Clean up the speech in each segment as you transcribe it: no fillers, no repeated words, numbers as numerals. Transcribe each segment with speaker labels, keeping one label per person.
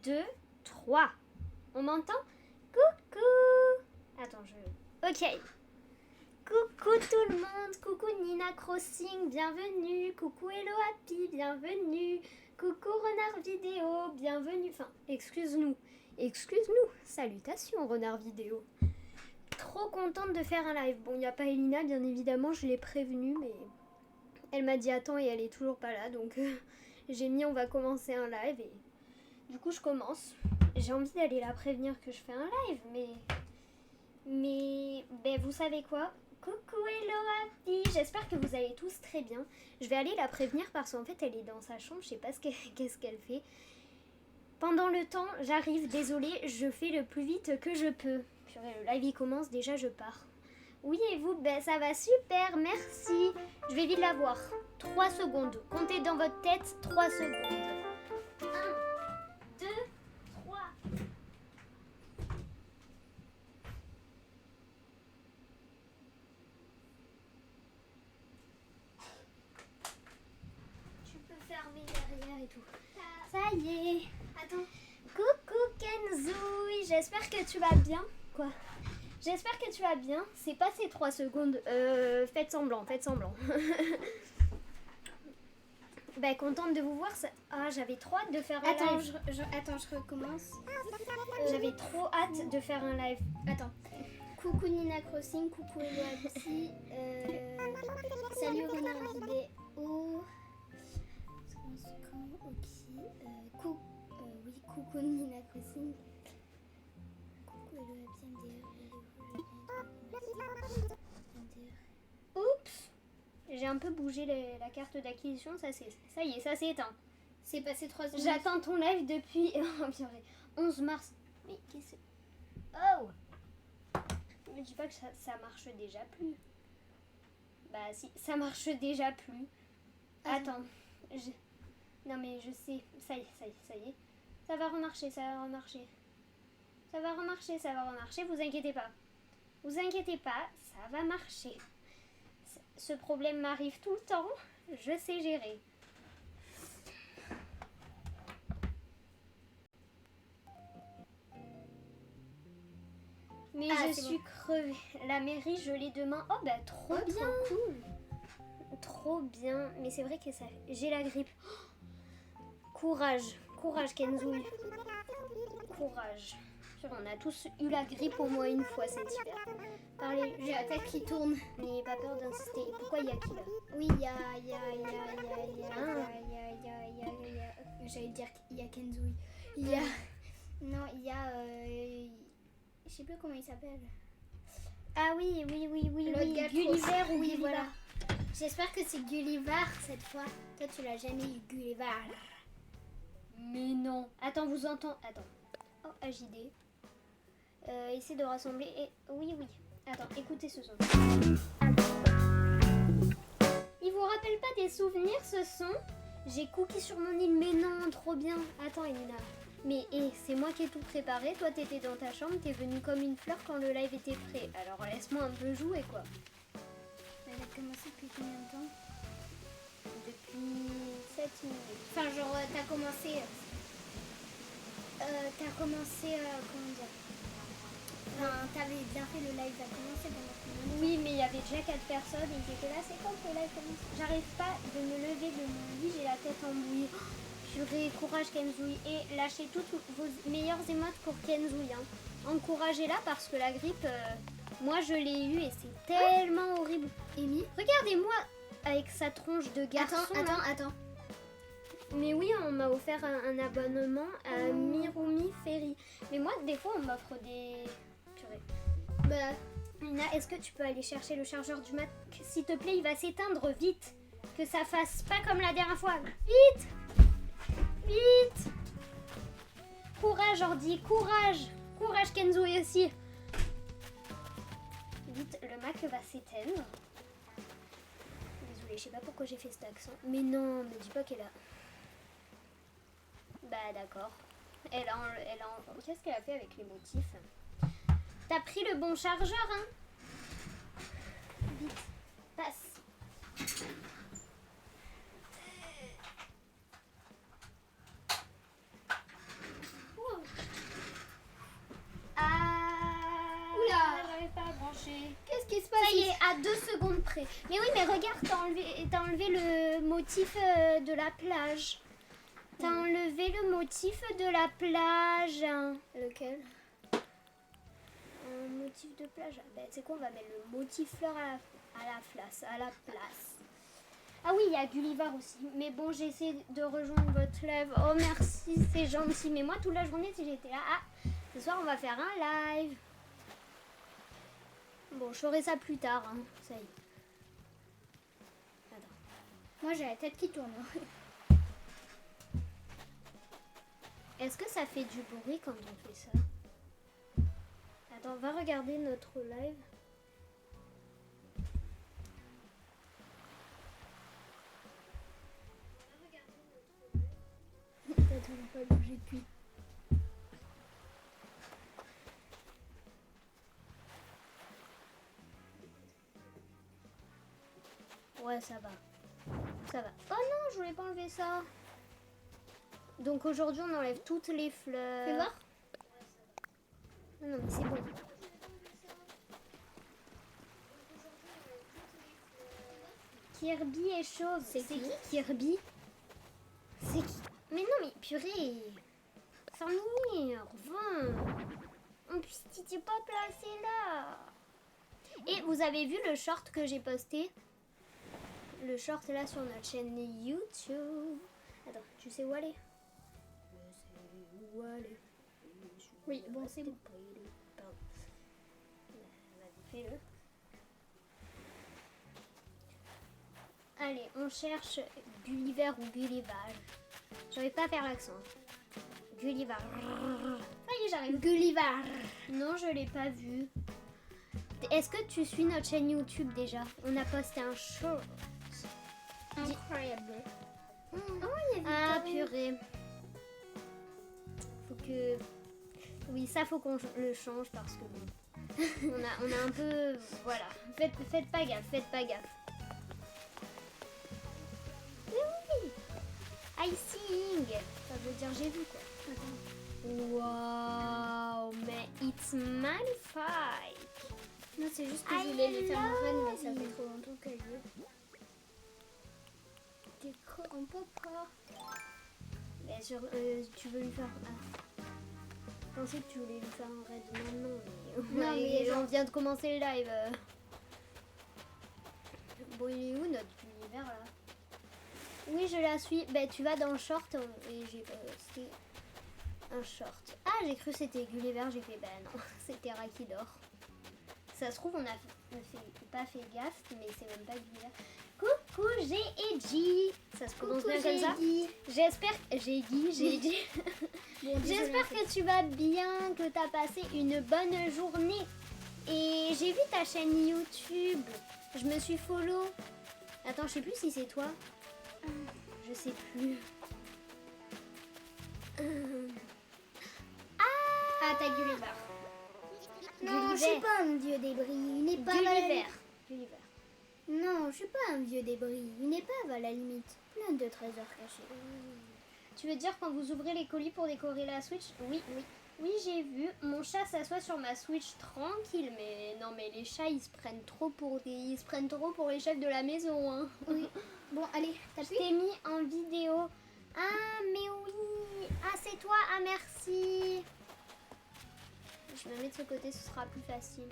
Speaker 1: 2, 3. On m'entend? Coucou. Attends, Ok. Coucou tout le monde, coucou Nina Crossing, bienvenue. Coucou Hello Happy, bienvenue. Coucou Renard Vidéo, bienvenue. Enfin, excuse-nous. Salutations Renard Vidéo. Trop contente de faire un live. Bon, il n'y a pas Elina, bien évidemment, je l'ai prévenue, mais elle m'a dit attends et elle est toujours pas là, donc j'ai mis on va commencer un live et du coup je commence. J'ai envie d'aller la prévenir que je fais un live, mais ben, vous savez quoi? Coucou Hello Happy, j'espère que vous allez tous très bien. Je vais aller la prévenir parce qu'en fait elle est dans sa chambre, je sais pas qu'est-ce qu'elle fait. Pendant le temps, j'arrive, désolée, je fais le plus vite que je peux. Purée, le live il commence, déjà je pars. Oui et vous? Ben ça va super, merci. Je vais vite la voir. 3 secondes, comptez dans votre tête 3 secondes. 1, 2, 3. Tu peux fermer derrière et tout. Ça y est. Attends. Coucou Kenzoui, j'espère que tu vas bien. Quoi? J'espère que tu vas bien. C'est passé 3 secondes. Faites semblant. Bah, contente de vous voir. Ah, j'avais trop hâte de faire un live.
Speaker 2: Attends, je recommence.
Speaker 1: J'avais trop hâte de faire un live.
Speaker 2: Attends. Coucou Nina Crossing, coucou Hello Happy. Salut Renard Vidéo. Ok. Oui, coucou Nina Crossing. Coucou Hello Happy.
Speaker 1: Oups. J'ai un peu bougé la carte d'acquisition. Ça y est, ça s'est éteint.
Speaker 2: C'est passé 3 secondes.
Speaker 1: J'attends ton live depuis 11 mars. Mais qu'est-ce que... Oh! Me dis pas que ça marche déjà plus. Bah si, ça marche déjà plus. Attends. Non mais je sais. Ça y est. Ça va remarcher. Vous inquiétez pas. Ça va marcher. Ce problème m'arrive tout le temps. Je sais gérer. Mais je suis crevée. La mairie, je l'ai demain. Oh bah trop bien.
Speaker 2: Trop cool.
Speaker 1: Trop bien. Mais c'est vrai que j'ai la grippe. Courage Kenzoui. Courage. On a tous eu la grippe au moins une fois cet hiver.
Speaker 2: Parlez, j'ai la tête qui tourne.
Speaker 1: N'ayez pas peur d'insister. Pourquoi il y a qui là?
Speaker 2: Oui, il y a. J'allais dire qu'il y a Kenzoui. Il y a. Non, il y a. Je sais plus comment il s'appelle.
Speaker 1: Ah oui.
Speaker 2: L'autre gars,
Speaker 1: Gulliver ou
Speaker 2: oui, voilà. J'espère que c'est Gulliver cette fois. Toi, tu l'as jamais eu, Gulliver.
Speaker 1: Mais non. Attends, vous entendez. Attends. Oh, AJD. Essaie de rassembler et... Oui. Attends, écoutez ce son. Il vous rappelle pas des souvenirs, ce son? J'ai cookie sur mon île, mais non, trop bien. Attends, Elina. Mais c'est moi qui ai tout préparé. Toi, t'étais dans ta chambre, t'es venue comme une fleur quand le live était prêt. Alors, laisse-moi un peu jouer, quoi.
Speaker 2: Elle a commencé depuis combien de temps?
Speaker 1: Depuis 7 minutes.
Speaker 2: Enfin, genre, t'as commencé... comment dire? Enfin, t'avais bien fait le live, t'as commencé pendant combien de temps?
Speaker 1: Oui, mais il y avait déjà 4 personnes et ils étaient là. C'est quand que le live commence? J'arrive pas de me lever de mon lit, j'ai la tête en bouillie. Purée, courage Kenzoui. Et lâchez toutes vos meilleures émotes pour Kenzoui. Hein. Encouragez-la parce que la grippe, moi je l'ai eue et c'est tellement horrible.
Speaker 2: Amy,
Speaker 1: regardez-moi avec sa tronche de garçon.
Speaker 2: Attends.
Speaker 1: Mais oui, on m'a offert un abonnement à Mirumi Ferry. Mais moi, des fois, on m'offre des... Purée. Bah, Nina, est-ce que tu peux aller chercher le chargeur du Mac? S'il te plaît, il va s'éteindre vite. Que ça fasse pas comme la dernière fois. Vite! Courage, ordi, courage! Courage, Kenzoui aussi. Vite, le Mac va s'éteindre. Désolée, je sais pas pourquoi j'ai fait cet accent. Mais non, me dis pas qu'elle a... Bah d'accord. Qu'est-ce qu'elle a fait avec les motifs? T'as pris le bon chargeur, hein? Vite, passe.
Speaker 2: il se passe.
Speaker 1: Ça y est, à 2 secondes près. Mais oui, mais regarde, t'as enlevé le motif de la plage. T'as enlevé le motif de la plage.
Speaker 2: Lequel?
Speaker 1: Un motif de plage. Ben, tu sais quoi, on va mettre le motif fleur à la place. Ah oui, il y a Gulliver aussi. Mais bon, j'essaie de rejoindre votre live. Oh, merci, c'est gentil. Mais moi, toute la journée, si j'étais là... Ah, ce soir, on va faire un live. Bon, je ferai ça plus tard. Hein. Ça y est. Attends.
Speaker 2: Moi, j'ai la tête qui tourne.
Speaker 1: Est-ce que ça fait du bruit quand on fait ça? Attends, on va regarder notre live.
Speaker 2: T'as toujours pas bougé depuis.
Speaker 1: Ouais, ça va. Ça va. Oh non, je voulais pas enlever ça. Donc aujourd'hui, on enlève toutes les fleurs.
Speaker 2: Fais voir.
Speaker 1: Non, mais c'est bon. Kirby est chauve. C'est qui Kirby? C'est qui? Mais non, mais purée. Samir, en plus, tu t'es pas placé là. Et vous avez vu le short que j'ai posté? Le short là sur notre chaîne YouTube. Attends, tu sais où aller? Je sais où aller.
Speaker 2: Oui, bon, c'est bon.
Speaker 1: Pardon. Vas-y, fais-le. Allez, on cherche Gulliver ou Gulliver. J'arrive pas à faire l'accent. Gulliver. Ça y est, j'arrive.
Speaker 2: Gulliver.
Speaker 1: Non, je l'ai pas vu. Est-ce que tu suis notre chaîne YouTube déjà? On a posté un show.
Speaker 2: Incroyable.
Speaker 1: Oh, il y a purée. Faut que... Oui, ça faut qu'on le change parce que bon, on a un peu... Voilà. Faites pas gaffe, faites pas gaffe. Mais oui, I sing. Ça veut dire j'ai vu quoi. Wow, mais it's magnifique.
Speaker 2: Non, c'est juste que je voulais lui faire un run, mais ça fait trop longtemps qu'elle veut. T'es con, on peut pas.
Speaker 1: Mais tu veux lui faire... Ah. Je pensais que tu voulais lui faire un raid maintenant, mais...
Speaker 2: Non, mais
Speaker 1: on vient de commencer le live. Bon, il est où notre Gulliver là? Oui, je la suis. Ben, tu vas dans le short et j'ai posté un short. Ah, j'ai cru que c'était Gulliver, j'ai fait ben non, c'était Rakidor. Ça se trouve, on a pas fait gaffe, mais c'est même pas Gulliver. Coucou, G et G. Ça se prononce bien comme ça? J'espère que j'ai dit.
Speaker 2: Bon,
Speaker 1: J'espère que tu vas bien, que tu as passé une bonne journée. Et j'ai vu ta chaîne YouTube. Je me suis follow. Attends, je sais plus si c'est toi. Je sais plus.
Speaker 2: Ah, t'as Gulliver. Non, je suis pas un vieux débris. Une épave
Speaker 1: Gulliver.
Speaker 2: Non, je suis pas un vieux débris. Une épave à la limite. Plein de trésors cachés.
Speaker 1: Tu veux dire quand vous ouvrez les colis pour décorer la Switch? Oui, j'ai vu. Mon chat s'assoit sur ma Switch tranquille, mais non, mais les chats ils se prennent trop pour les chefs de la maison. Hein.
Speaker 2: Oui. Bon, allez,
Speaker 1: Je t'ai mis en vidéo. Ah, mais oui. Ah, c'est toi. Ah, merci. Je me mets de ce côté, ce sera plus facile.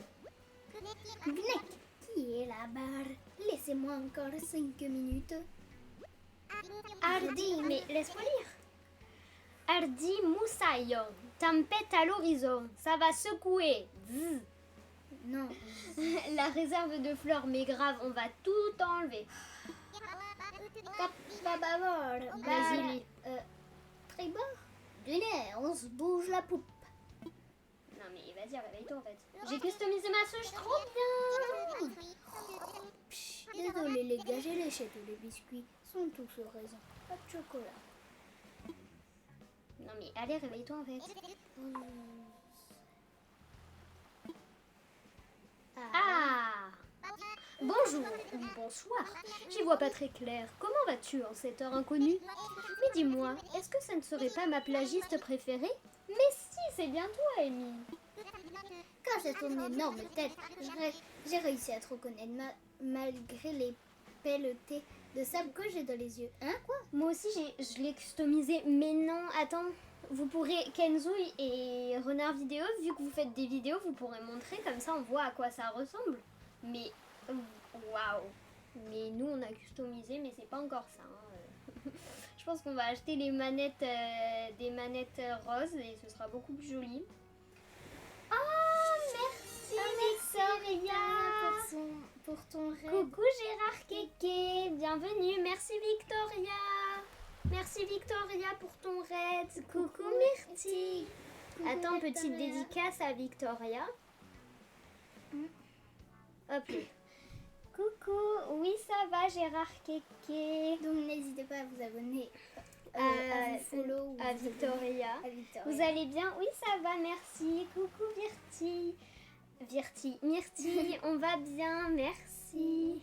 Speaker 2: Gnek, qui est là-bas? Laissez-moi encore 5 minutes.
Speaker 1: Hardy, mais laisse-moi lire. Hardy moussaillon, tempête à l'horizon, ça va secouer. Zzz.
Speaker 2: Non.
Speaker 1: La réserve de fleurs, mais grave, on va tout enlever. Vas-y, lis.
Speaker 2: Tribord, Gulliver, on se bouge la poupe.
Speaker 1: Non mais vas-y, réveille-toi en fait. J'ai customisé ma Switch trop bien.
Speaker 2: Désolé les gars, j'ai léché tous les biscuits. Sont tous au raisin. Pas de chocolat.
Speaker 1: Non mais allez, réveille-toi en fait. Ah. Bonjour ou bonsoir. J'y vois pas très clair. Comment vas-tu en cette heure inconnue? Mais dis-moi, est-ce que ça ne serait pas ma plagiste préférée? Mais si, c'est bien toi, Amy.
Speaker 2: Quand j'ai ton énorme tête, j'ai réussi à te reconnaître malgré les pelletés de sable que j'ai dans les yeux. Hein, quoi?
Speaker 1: Moi aussi, je l'ai customisé. Mais non, attends. Vous pourrez, Kenzouille et Renard Vidéo, vu que vous faites des vidéos, vous pourrez montrer, comme ça on voit à quoi ça ressemble. Mais, waouh! Mais nous on a customisé, mais c'est pas encore ça. Hein. Je pense qu'on va acheter les manettes, des manettes roses et ce sera beaucoup plus joli. Oh, merci Victoria!
Speaker 2: Pour ton rêve.
Speaker 1: Coucou Gérard Kéké, bienvenue, merci Victoria! Merci Victoria pour ton raid. Coucou Myrtille. Attends, petite dédicace à Victoria. Hop. Coucou, oui ça va Gérard Kéké.
Speaker 2: Donc n'hésitez pas à vous abonner
Speaker 1: à
Speaker 2: vous follow ou
Speaker 1: à
Speaker 2: vous
Speaker 1: Victoria.
Speaker 2: abonner à Victoria.
Speaker 1: Vous allez bien? Oui ça va, merci. Coucou Myrtille, on va bien, merci.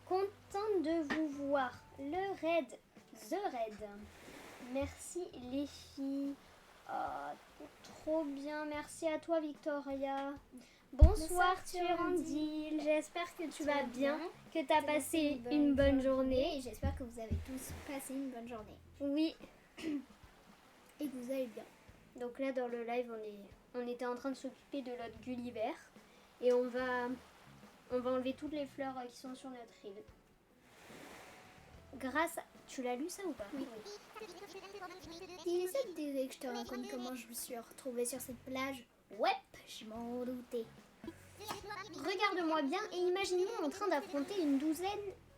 Speaker 1: Contente de vous voir. Le raid. The Raid. Merci les filles. Oh, trop bien. Merci à toi Victoria. Bonsoir Turandil. J'espère que tu vas bien, que tu as passé une bonne journée.
Speaker 2: Et j'espère que vous avez tous passé une bonne journée.
Speaker 1: Oui.
Speaker 2: Et que vous allez bien.
Speaker 1: Donc là dans le live on était en train de s'occuper de notre Gulliver. Et on va enlever toutes les fleurs qui sont sur notre île. Grâce à... Tu l'as lu ça ou pas?
Speaker 2: Oui. Il essaie de dire que je te raconte comment je me suis retrouvée sur cette plage. Ouais, je m'en doutais.
Speaker 1: Regarde-moi bien et imagine-moi en train d'affronter une douzaine...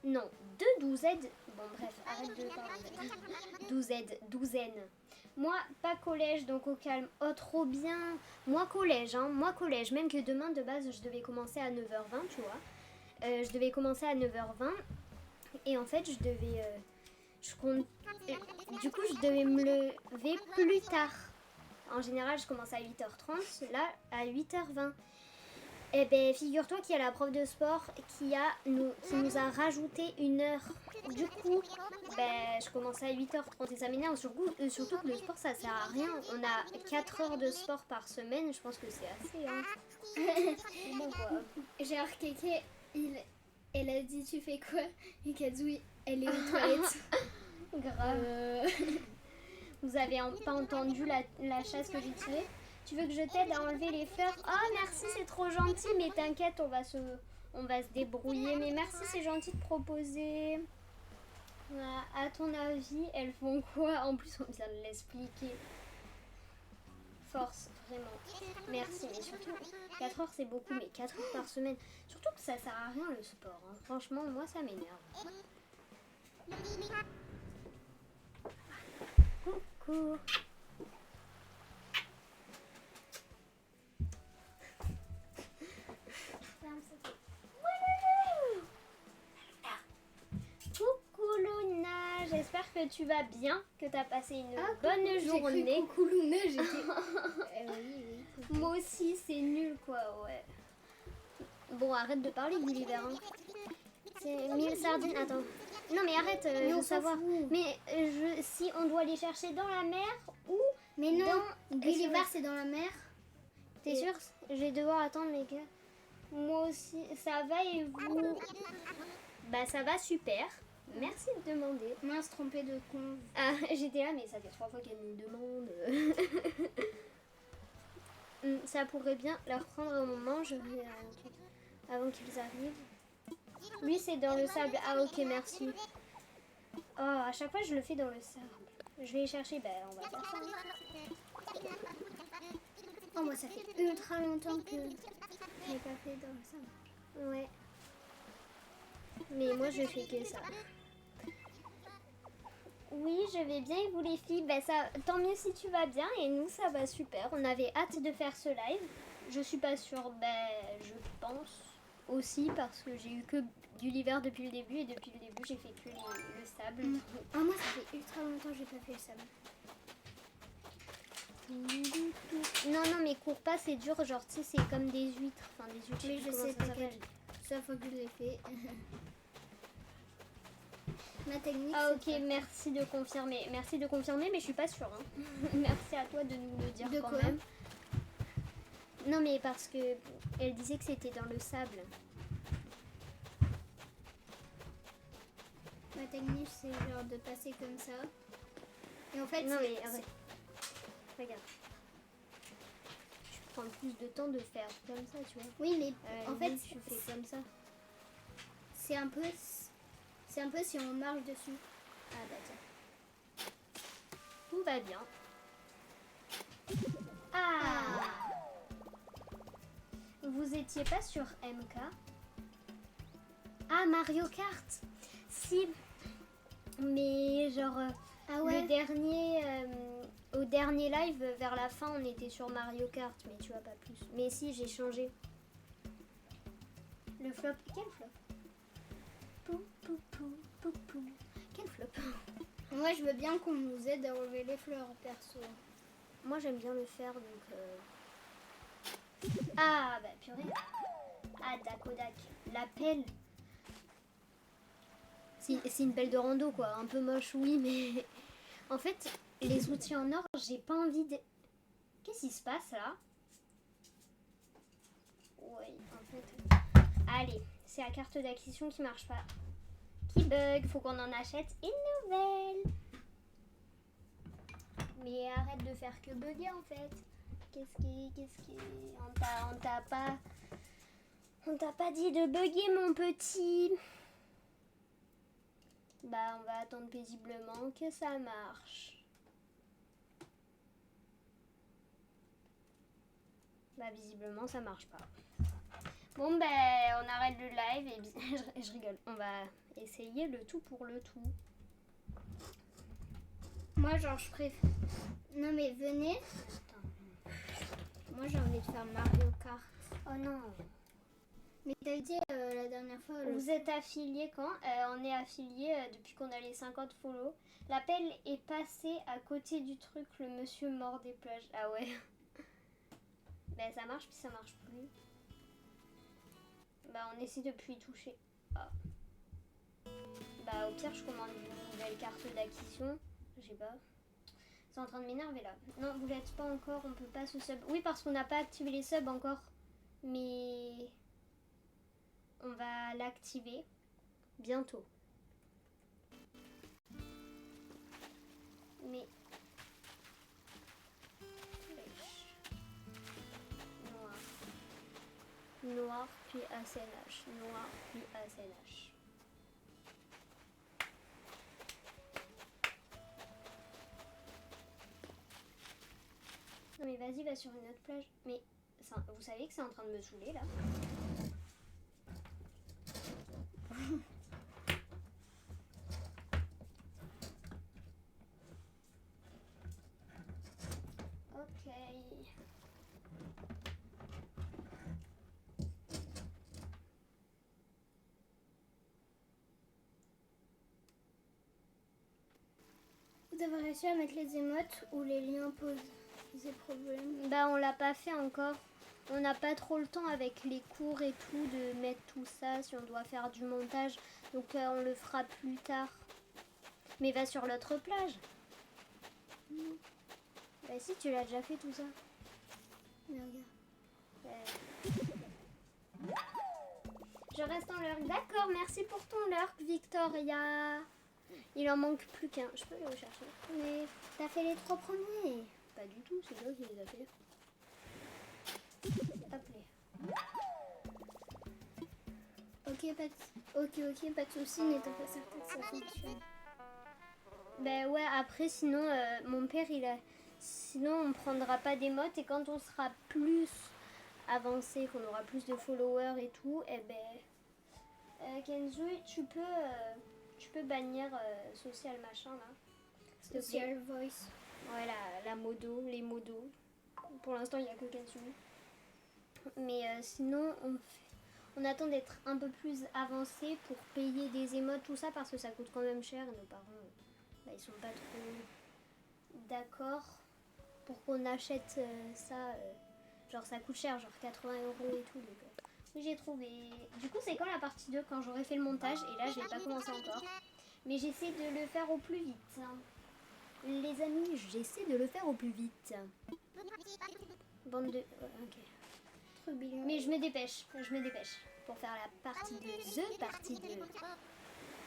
Speaker 1: Non, 2 douzaines... Bon bref, arrête de parler. Douzaine. Moi, pas collège, donc au calme. Oh, trop bien. Moi, collège. Même que demain, de base, je devais commencer à 9h20, tu vois. Je devais commencer à 9h20. Et en fait, je devais... du coup, je devais me lever plus tard. En général, je commence à 8h30. Là, à 8h20. Eh ben, figure-toi qu'il y a la prof de sport qui nous a rajouté 1 heure. Du coup, ben, je commence à 8h30 et ça m'énerve. Surtout que le sport, ça sert à rien. On a 4 heures de sport par semaine. Je pense que c'est assez. Hein. Bon, quoi.
Speaker 2: Genre, Kéké, elle a dit tu fais quoi? Et Kazoui, elle est aux toilettes.
Speaker 1: Grave. Vous avez pas entendu la chasse que j'ai tirée? Tu veux que je t'aide à enlever les fleurs? Oh merci, c'est trop gentil, mais t'inquiète, on va se débrouiller. Mais merci, c'est gentil de proposer. À ton avis, elles font quoi? En plus, on vient de l'expliquer. Force, vraiment. Merci, mais surtout, 4 heures c'est beaucoup, mais 4 heures par semaine. Surtout que ça sert à rien le sport. Hein. Franchement, moi ça m'énerve. Coucou. Coucou Luna, j'espère que tu vas bien, que tu as passé une bonne journée.
Speaker 2: Coucou Luna, j'étais... oui.
Speaker 1: Moi aussi, c'est nul quoi, ouais. Bon, arrête de parler Gulliver. Hein. C'est 1000 sardines, attends. Non mais arrête, je veux savoir. Mais si on doit les chercher dans la mer ou...
Speaker 2: Mais non, Gulliver c'est dans la mer.
Speaker 1: T'es sûr? Je vais devoir attendre les gars. Moi aussi, ça va et vous? Bah ça va super. Merci de demander.
Speaker 2: Mince, trompée de con.
Speaker 1: Ah, j'étais là, mais ça fait 3 fois qu'elle nous demande. Ça pourrait bien leur prendre un moment, avant qu'ils arrivent. Lui, c'est dans le sable. Ah, ok, merci. Oh, à chaque fois, je le fais dans le sable. Je vais les chercher, ben, on va faire ça.
Speaker 2: Oh, moi, ça fait ultra longtemps que je n'ai pas fait dans le sable.
Speaker 1: Ouais. Mais moi, je fais que ça. Oui, je vais bien et vous les filles, ben ça, tant mieux si tu vas bien et nous ça va super. On avait hâte de faire ce live. Je suis pas sûre, ben je pense aussi parce que j'ai eu que Gulliver depuis le début et depuis le début j'ai fait que le sable.
Speaker 2: Ah moi ça fait ultra longtemps que j'ai pas fait le sable.
Speaker 1: Non mais cours pas, c'est dur, genre tu sais c'est comme des huîtres, enfin des huîtres.
Speaker 2: Mais je sais t'inquiète. Chaque fois que je l'ai fait. Ma technique.
Speaker 1: Ah ok, merci de confirmer, mais je suis pas sûre. Hein. Merci à toi de nous le dire quand même. Non, mais parce que elle disait que c'était dans le sable.
Speaker 2: Ma technique, c'est genre de passer comme ça. Et en fait,
Speaker 1: Non, mais
Speaker 2: c'est-
Speaker 1: arrête. Regarde. Tu prends plus de temps de faire comme ça, tu vois.
Speaker 2: oui, mais en fait,
Speaker 1: tu fais comme ça.
Speaker 2: c'est un peu si on marche dessus. Ah bah tiens.
Speaker 1: Tout va bien. Ah, Vous étiez pas sur MK? Ah, Mario Kart. Si, mais genre
Speaker 2: Ah ouais.
Speaker 1: au dernier live, vers la fin, on était sur Mario Kart, mais tu vois pas plus. Mais si, j'ai changé. Le flop, quel flop? Pou, pou, pou, pou, pou. Quel flop?
Speaker 2: Moi, je veux bien qu'on nous aide à relever les fleurs, perso.
Speaker 1: Moi, j'aime bien le faire, donc... Ah, bah purée. Ah, Dakodak. La pelle. C'est une pelle de rando, quoi. Un peu moche, oui, mais... En fait, les outils en or, j'ai pas envie de... Qu'est-ce qui se passe, là? Oui, en fait... Allez, c'est la carte d'acquisition qui marche pas. Qui bug, faut qu'on en achète une nouvelle. Mais arrête de faire que bugger, en fait. Qu'est-ce qui... On t'a pas dit de bugger, mon petit. Bah, on va attendre paisiblement que ça marche. Bah, visiblement, ça marche pas. Bon, ben, on arrête le live et je rigole. On va essayer le tout pour le tout.
Speaker 2: Moi, genre, je préfère... Non, mais venez.
Speaker 1: Attends.
Speaker 2: Moi, j'ai envie de faire Mario Kart.
Speaker 1: Oh non.
Speaker 2: Mais t'as dit la dernière fois...
Speaker 1: Vous êtes affilié quand? On est affilié depuis qu'on a les 50 follow. L'appel est passé à côté du truc, le monsieur mort des plages. Ah ouais. Ben ça marche puis ça marche plus. Bah on essaie de plus y toucher. Ah. Bah au pire je commande une nouvelle carte d'acquisition. Je sais pas. C'est en train de m'énerver là. Non vous l'êtes pas encore, on peut pas se sub. Oui parce qu'on n'a pas activé les subs encore. Mais on va l'activer bientôt. Mais noir. Noir puis ACNH. Noir puis ACNH. Non mais vas-y, va sur une autre plage. Mais vous savez que c'est en train de me saouler là. Ok.
Speaker 2: Vous avez réussi à mettre les émotes ou les liens posent des problèmes?
Speaker 1: Bah on l'a pas fait encore. On n'a pas trop le temps avec les cours et tout de mettre tout ça si on doit faire du montage. Donc on le fera plus tard. Mais va sur l'autre plage. Bah si tu l'as déjà fait tout ça.
Speaker 2: Mais regarde.
Speaker 1: Je reste en lurk. D'accord, merci pour ton lurk, Victoria. Il en manque plus qu'un. Je peux le rechercher.
Speaker 2: Mais t'as fait les 3 premiers.
Speaker 1: Pas du tout, c'est toi qui les as fait. Appelez.
Speaker 2: Ok, pas de soucis, n'étant pas certain que ça fonctionne.
Speaker 1: Ben ouais, après sinon mon père il a... Sinon on prendra pas des mottes et quand on sera plus avancé, qu'on aura plus de followers et tout, et Kenzo, tu peux bannir social machin là. S'il te plaît.
Speaker 2: Social voice.
Speaker 1: Ouais, la modo, les modos. Pour l'instant, il n'y a que Kenzo. Mais sinon, on attend d'être un peu plus avancé pour payer des émotes, tout ça, parce que ça coûte quand même cher. Et nos parents, ils sont pas trop d'accord pour qu'on achète ça. Genre, ça coûte cher, genre 80 € et tout. Donc, oui, j'ai trouvé. Du coup, c'est quand la partie 2, quand j'aurai fait le montage. Et là, je n'ai pas commencé encore. Mais j'essaie de le faire au plus vite. Les amis, j'essaie de le faire au plus vite. Bande de... ok.
Speaker 2: Rubillon.
Speaker 1: Mais je me dépêche pour faire la partie 2, the partie 2.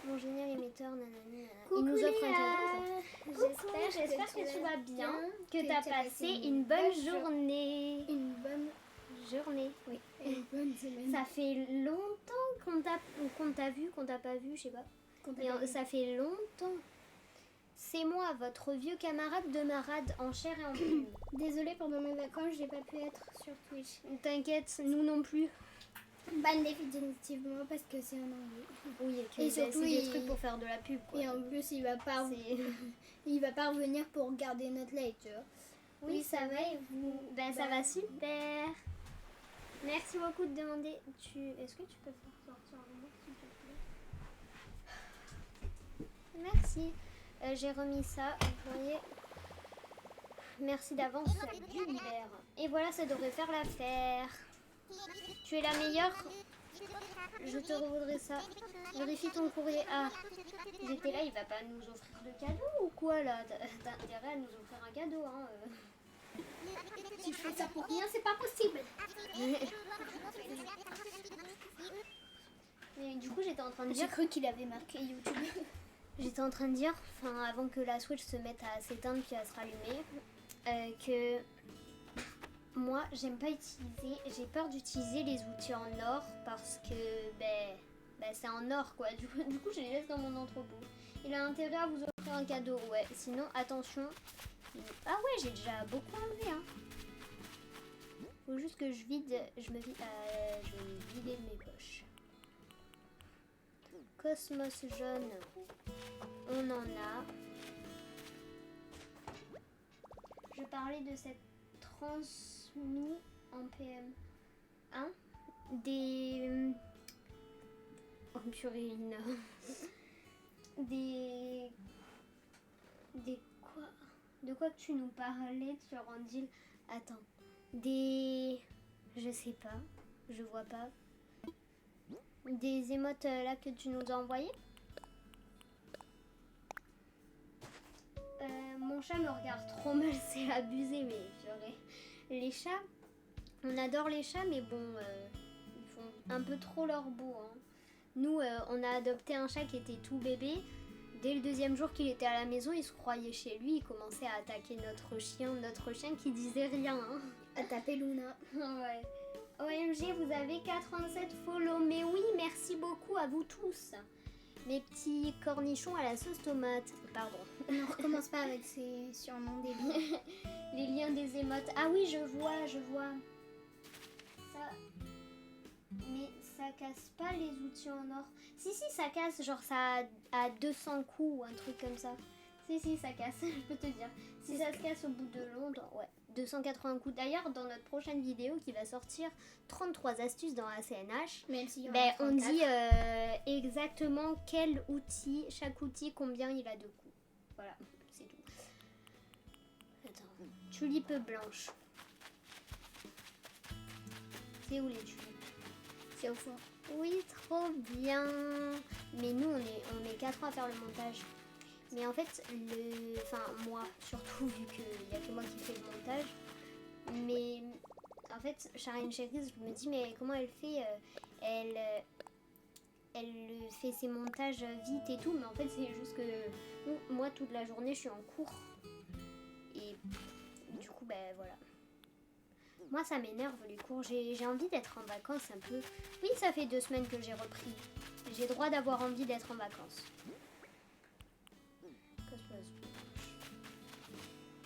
Speaker 1: Mon génial émetteur, nanani, nanana. Il nous offre un cadeau. J'espère que tu vas bien, que tu as passé une bonne journée.
Speaker 2: Une bonne
Speaker 1: journée.
Speaker 2: Oui, une bonne semaine.
Speaker 1: Ça fait longtemps qu'on t'a vu, qu'on t'a pas vu, je sais pas. Ça fait longtemps. C'est moi, votre vieux camarade de marade en chair et en plume.
Speaker 2: Désolée, pendant mes vacances, j'ai pas pu être sur Twitch.
Speaker 1: T'inquiète, nous non plus.
Speaker 2: Ban définitivement parce que c'est en anglais.
Speaker 1: Oui, et surtout c'est des trucs pour faire de la pub. Quoi.
Speaker 2: Et en plus, il va pas revenir pour garder notre like, tu vois.
Speaker 1: Oui, ça va et vous? Ben ça va super. Merci beaucoup de demander. Est-ce que tu peux faire sortir un mot, s'il te plaît? Merci. J'ai remis ça, vous voyez. Merci d'avance l'univers. Et voilà, ça devrait faire l'affaire. Tu es la meilleure. Je te revaudrai ça. Vérifie ton courrier. Ah, j'étais là, il va pas nous offrir de cadeau ou quoi là? T'as intérêt à nous offrir un cadeau, hein.
Speaker 2: Si je fais ça pour rien, c'est pas possible.
Speaker 1: Mais du coup, j'étais en train de dire...
Speaker 2: J'ai cru qu'il avait marqué YouTube.
Speaker 1: J'étais en train de dire, avant que la Switch se mette à s'éteindre puis à se rallumer, que moi, j'aime pas utiliser, j'ai peur d'utiliser les outils en or parce que c'est en or quoi. Du coup, je les laisse dans mon entrepôt. Il a intérêt à vous offrir un cadeau, ouais. Sinon, attention. Ah ouais, j'ai déjà beaucoup enlevé, hein. Faut juste que je vais me vider de mes poches. Cosmos jaune, on en a. Je parlais de cette transmis en PM1 des... Oh purée, Lina. Des quoi? De quoi que tu nous parlais sur Andil? Attends. Je sais pas. Je vois pas. Des émotes là que tu nous as envoyées? Mon chat me regarde trop mal, c'est abusé, mais purée. Les chats, on adore les chats, mais bon, ils font un peu trop leur beau. Hein. Nous, on a adopté un chat qui était tout bébé. Dès le deuxième jour qu'il était à la maison, il se croyait chez lui, il commençait à attaquer notre chien qui disait rien. Hein.
Speaker 2: À taper Luna.
Speaker 1: Ouais. OMG, vous avez 87 follow. Mais oui, merci beaucoup à vous tous. Mes petits cornichons à la sauce tomate. Pardon.
Speaker 2: On ne recommence pas avec ces surnoms des liens.
Speaker 1: Les liens des émotes. Ah oui, je vois. Ça... Mais ça casse pas les outils en or. Si, ça casse. Genre ça a 200 coups ou un truc comme ça. Si, ça casse, je peux te dire. Si ça se casse au bout de longtemps, ouais. 280 coups. D'ailleurs, dans notre prochaine vidéo qui va sortir, 33 astuces dans ACNH,
Speaker 2: même si
Speaker 1: on dit exactement quel outil, chaque outil, combien il a de coups. Voilà, c'est tout. Attends, tulipe blanche. C'est où les tulipes?
Speaker 2: C'est au fond.
Speaker 1: Oui, trop bien. Mais nous, on est 4 ans à faire le montage. Mais en fait, moi, surtout vu qu'il n'y a que moi qui fais le montage. Mais en fait, Charine Chérise, je me dis, mais comment elle fait elle fait ses montages vite et tout. Mais en fait, c'est juste que moi, toute la journée, je suis en cours. Et du coup, voilà. Moi, ça m'énerve les cours. J'ai envie d'être en vacances un peu. Oui, ça fait 2 semaines que j'ai repris. J'ai droit d'avoir envie d'être en vacances.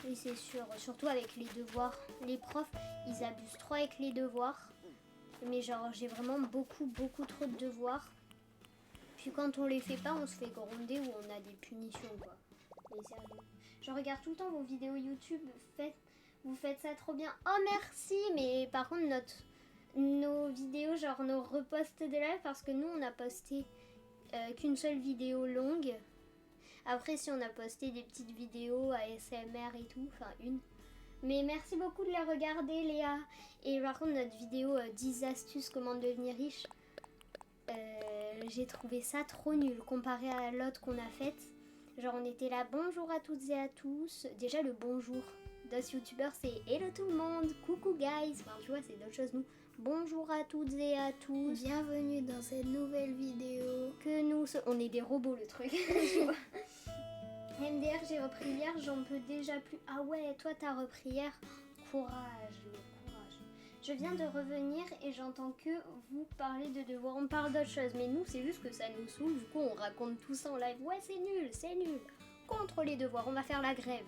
Speaker 1: Oui, c'est sûr. Surtout avec les devoirs. Les profs, ils abusent trop avec les devoirs. Mais genre, j'ai vraiment beaucoup trop de devoirs. Puis quand on les fait pas, on se fait gronder ou on a des punitions, quoi. Mais sérieux. Je regarde tout le temps vos vidéos YouTube. Vous faites ça trop bien. Oh, merci. Mais par contre, nos vidéos, genre nos reposts de live, parce que nous, on a posté qu'une seule vidéo longue. Après, si on a posté des petites vidéos ASMR et tout, enfin une. Mais merci beaucoup de les regarder, Léa. Et par contre, notre vidéo 10 astuces comment devenir riche, j'ai trouvé ça trop nul comparé à l'autre qu'on a faite. Genre, on était là, bonjour à toutes et à tous. Déjà, le bonjour D'autres youtubeurs, c'est hello tout le monde, coucou guys. Enfin, tu vois, c'est d'autres choses. Nous, bonjour à toutes et à tous.
Speaker 2: Bienvenue dans cette nouvelle vidéo.
Speaker 1: On est des robots, le truc. Tu vois. MDR, j'ai repris hier, j'en peux déjà plus. Ah ouais, toi, t'as repris hier. Courage, courage. Je viens de revenir et j'entends que vous parlez de devoirs. On parle d'autre chose, mais nous, c'est juste que ça nous saoule. Du coup, on raconte tout ça en live. Ouais, c'est nul, c'est nul. Contre les devoirs, on va faire la grève.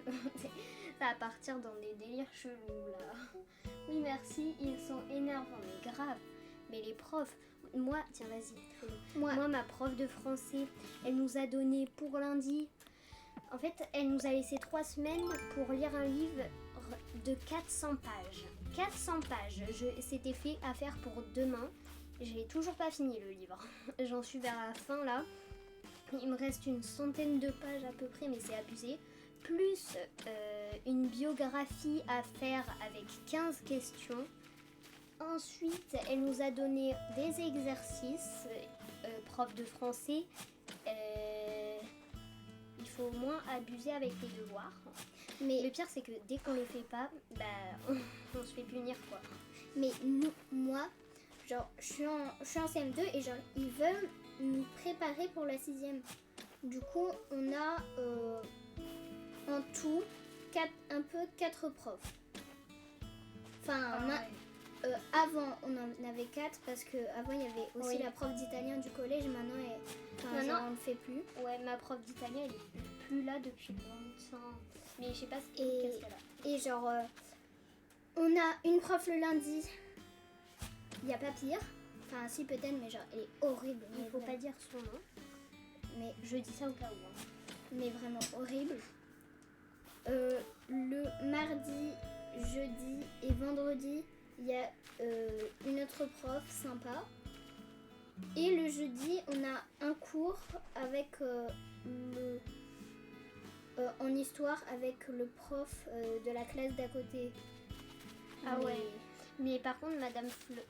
Speaker 1: Ça va partir dans des délires chelous, là. Oui, merci, ils sont énervants, mais grave. Mais les profs, moi, tiens, vas-y. Moi, ma prof de français, elle nous a donné pour lundi. En fait, elle nous a laissé 3 semaines pour lire un livre de 400 pages. 400 pages. C'était fait à faire pour demain. J'ai toujours pas fini le livre. J'en suis vers la fin là. Il me reste une centaine de pages à peu près, mais c'est abusé. Plus une biographie à faire avec 15 questions. Ensuite, elle nous a donné des exercices. Prof de français. Il faut moins abuser avec les devoirs. Mais le pire, c'est que dès qu'on les fait pas, on se fait punir, quoi.
Speaker 2: Mais moi, genre, je suis en CM2 et genre, ils veulent nous préparer pour la 6e. Du coup, on a en tout 4 profs. Enfin, avant, on en avait 4 parce qu'avant, il y avait aussi la prof d'italien du collège. Maintenant, on ne le fait plus.
Speaker 1: Ouais, ma prof d'italien, elle est plus là depuis longtemps. Mais je sais pas qu'est-ce qu'elle a.
Speaker 2: Et genre, on a une prof le lundi. Il n'y a pas pire. Enfin, si peut-être, mais genre, elle est horrible.
Speaker 1: Il faut pas dire son nom. Mais je dis ça au cas où. Hein.
Speaker 2: Mais vraiment horrible. Le mardi, jeudi et vendredi, il y a une autre prof sympa. Et le jeudi, on a un cours avec en histoire avec le prof de la classe d'à côté.
Speaker 1: Ah ouais. Mais par contre, Madame Fleu.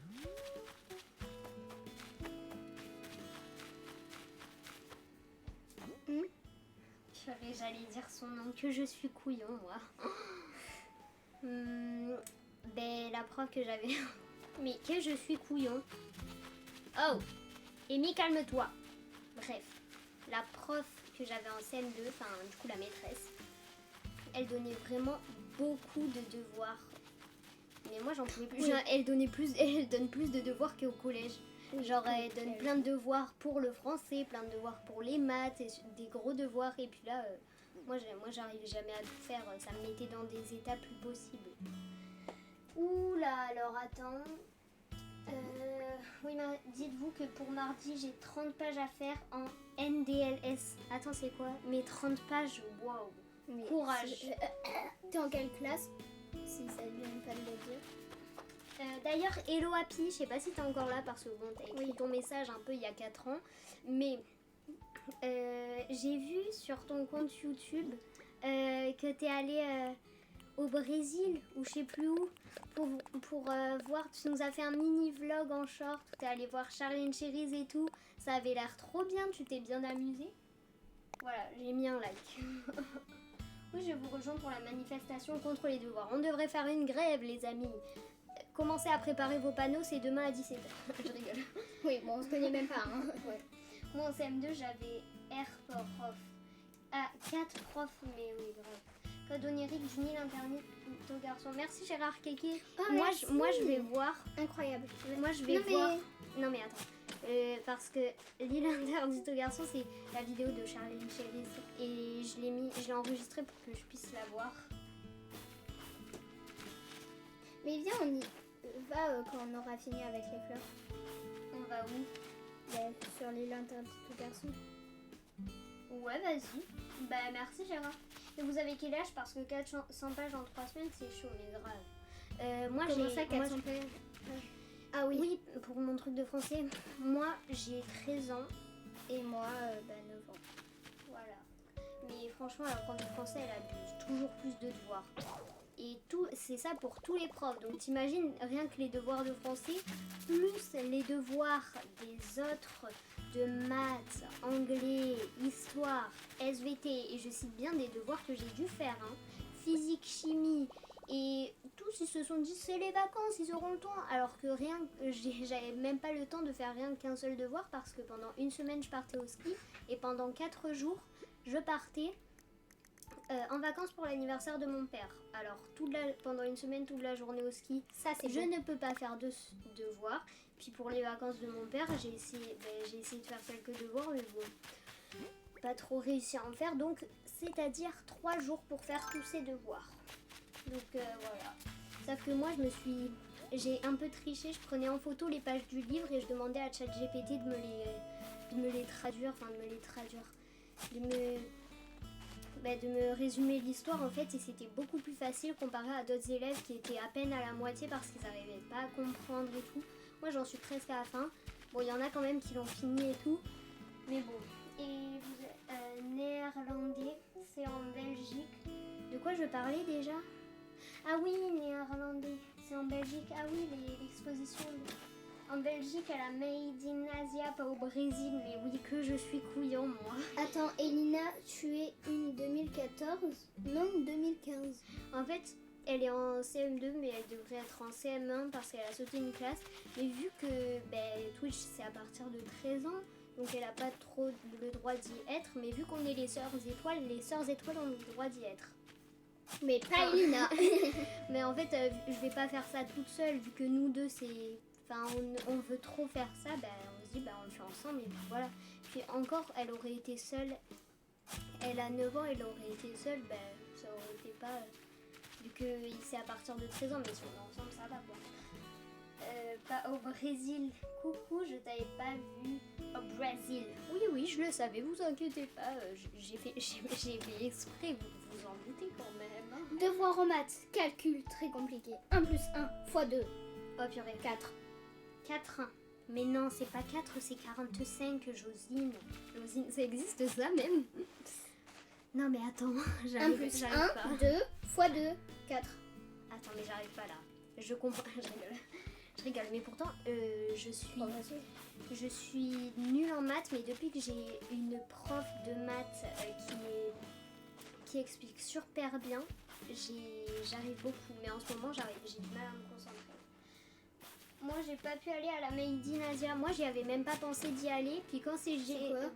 Speaker 1: J'allais dire son nom, que je suis couillon, moi. La prof que j'avais. Mais que je suis couillon. Oh, Amy, calme-toi. Bref, la prof que j'avais en CM2, enfin, du coup, la maîtresse, elle donnait vraiment beaucoup de devoirs. Mais moi, j'en pouvais plus. Oui. Elle donne plus de devoirs qu'au collège. Genre, elle donne plein de devoirs pour le français, plein de devoirs pour les maths, et des gros devoirs. Et puis là, moi, j'arrivais jamais à tout faire. Ça me mettait dans des états plus possibles. Ouh là, alors attends. Oui, dites-vous que pour mardi, j'ai 30 pages à faire en NDLS. Attends, c'est quoi? Mais 30 pages, waouh. Courage.
Speaker 2: T'es en quelle classe? Si ça ne vient pas de le dire.
Speaker 1: D'ailleurs, hello Happy, je sais pas si t'es encore là parce que bon, t'as écrit ton message un peu il y a 4 ans, mais j'ai vu sur ton compte YouTube que t'es allé au Brésil ou je sais plus où pour voir, tu nous as fait un mini vlog en short où t'es allé voir Charlie & Cherries et tout, ça avait l'air trop bien, tu t'es bien amusé. Voilà, j'ai mis un like. Oui, je vous rejoins pour la manifestation contre les devoirs. On devrait faire une grève, les amis. Commencez à préparer vos panneaux, c'est demain à 17h. Je rigole.
Speaker 2: Oui, bon, on se connaît même pas. Hein.
Speaker 1: Ouais. Moi, en CM2, j'avais R prof. Ah, 4 profs, mais oui, grave. Code onirique du Nil interdit aux garçons. Merci Gérard Kéké.
Speaker 2: Oh,
Speaker 1: moi, je vais voir.
Speaker 2: Incroyable.
Speaker 1: Moi, je vais voir. Non, mais attends. Parce que l'île interdite aux garçons, c'est la vidéo de Charlie & Cherries. Et je l'ai enregistrée pour que je puisse la voir.
Speaker 2: Mais viens, on y va quand on aura fini avec les fleurs.
Speaker 1: On va où?
Speaker 2: Sur l'île interdite aux garçons.
Speaker 1: Ouais, vas-y. Bah, merci Gérard. Et vous avez quel âge? Parce que 400 pages en 3 semaines, c'est chaud, mais grave. Moi,
Speaker 2: comment ça, 400 pages?
Speaker 1: Ah oui. Oui, pour mon truc de français. Moi, j'ai 13 ans.
Speaker 2: Et moi, 9 ans.
Speaker 1: Voilà. Mais franchement, la prof de français, elle abuse. Toujours plus de devoirs. Et c'est ça pour tous les profs. Donc t'imagines rien que les devoirs de français, plus les devoirs des autres de maths, anglais, histoire, SVT. Et je cite bien des devoirs que j'ai dû faire. Hein. physique, chimie. Et tous ils se sont dit c'est les vacances, ils auront le temps. Alors que j'avais même pas le temps de faire rien qu'un seul devoir parce que pendant une semaine je partais au ski et pendant 4 jours je partais en vacances pour l'anniversaire de mon père. Alors pendant une semaine, toute la journée au ski,
Speaker 2: Ça, c'est
Speaker 1: je
Speaker 2: bon.
Speaker 1: ne peux pas faire de devoirs. Puis pour les vacances de mon père, j'ai essayé de faire quelques devoirs, mais bon, pas trop réussi à en faire. Donc c'est-à-dire 3 jours pour faire tous ces devoirs. Donc voilà. Sauf que moi j'ai un peu triché, je prenais en photo les pages du livre et je demandais à ChatGPT de me les traduire, de me résumer l'histoire en fait, et c'était beaucoup plus facile comparé à d'autres élèves qui étaient à peine à la moitié parce qu'ils n'arrivaient pas à comprendre et tout. Moi j'en suis presque à la fin. Bon, il y en a quand même qui l'ont fini et tout, mais bon. Et néerlandais, c'est en Belgique. De quoi je parlais déjà? Ah oui, néerlandais, c'est en Belgique. Ah oui, l'exposition en Belgique à la Made in Asia, pas au Brésil. Mais oui, que je suis couillon, moi.
Speaker 2: Attends, Elina, tu es une 2014? Non, 2015.
Speaker 1: En fait, elle est en CM2, mais elle devrait être en CM1 parce qu'elle a sauté une classe. Mais vu que Twitch, c'est à partir de 13 ans, donc elle n'a pas trop le droit d'y être. Mais vu qu'on est les sœurs étoiles ont le droit d'y être.
Speaker 2: Mais pas Elina.
Speaker 1: Mais en fait, je vais pas faire ça toute seule, vu que nous deux, on veut trop faire ça, on se dit, on le fait ensemble, et puis voilà. Puis encore, elle aurait été seule, elle a 9 ans, elle aurait été seule, ça aurait été pas, vu que c'est à partir de 13 ans, mais si on est ensemble, ça va quoi. Pas au Brésil. Coucou, je t'avais pas vu au Brésil. Oui, je le savais, vous inquiétez pas, j'ai fait exprès, vous en doutez quand même. Hein.
Speaker 2: Devoir en maths, calcul, très compliqué. 1 plus 1 fois 2.
Speaker 1: Oh purée.
Speaker 2: 4.
Speaker 1: 4. Mais non, c'est pas 4, c'est 45, Josine. Josine, ça existe ça même? Non mais attends,
Speaker 2: 1 plus 1, 2 fois 2, 4.
Speaker 1: Attends, mais j'arrive pas là. Je comprends, je rigole. Mais pourtant, je suis nulle en maths, mais depuis que j'ai une prof de maths qui explique super bien, j'arrive beaucoup. Mais en ce moment, j'ai du mal à me concentrer. Moi, j'ai pas pu aller à la Made in Asia. Moi, j'y avais même pas pensé d'y aller. Puis quand c'est
Speaker 2: quoi?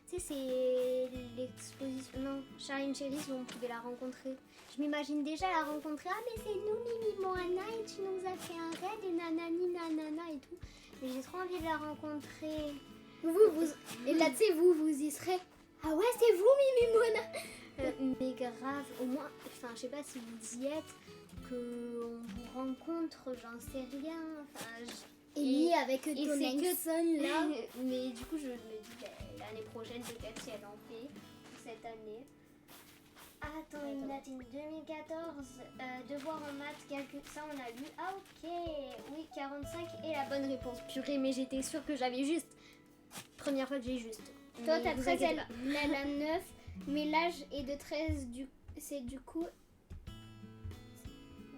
Speaker 1: Tu sais, c'est l'exposition. Non, Charline Chéris, on pouvait la rencontrer. Je m'imagine déjà la rencontrer. Ah, mais c'est nous, Mimi Moana, et tu nous as fait un raid, et nanani, nanana, et tout. Mais j'ai trop envie de la rencontrer.
Speaker 2: Et là, tu sais, vous y serez. Ah ouais, c'est vous, Mimi Moana.
Speaker 1: Mais grave, au moins, enfin, je sais pas si vous y êtes, qu'on vous rencontre, j'en sais rien.
Speaker 2: Et avec ton Nexon là.
Speaker 1: Mais du coup, je me dis, l'année prochaine, peut-être si elle en fait, cette année. Attends, une date 2014, devoir en maths, calcul, ça on a lu. Ah ok, oui, 45 et la bonne réponse. Purée, mais j'étais sûre que j'avais juste. Première fois que j'ai juste.
Speaker 2: Toi, t'as 13, elle a 9, mais l'âge est de 13, c'est du coup...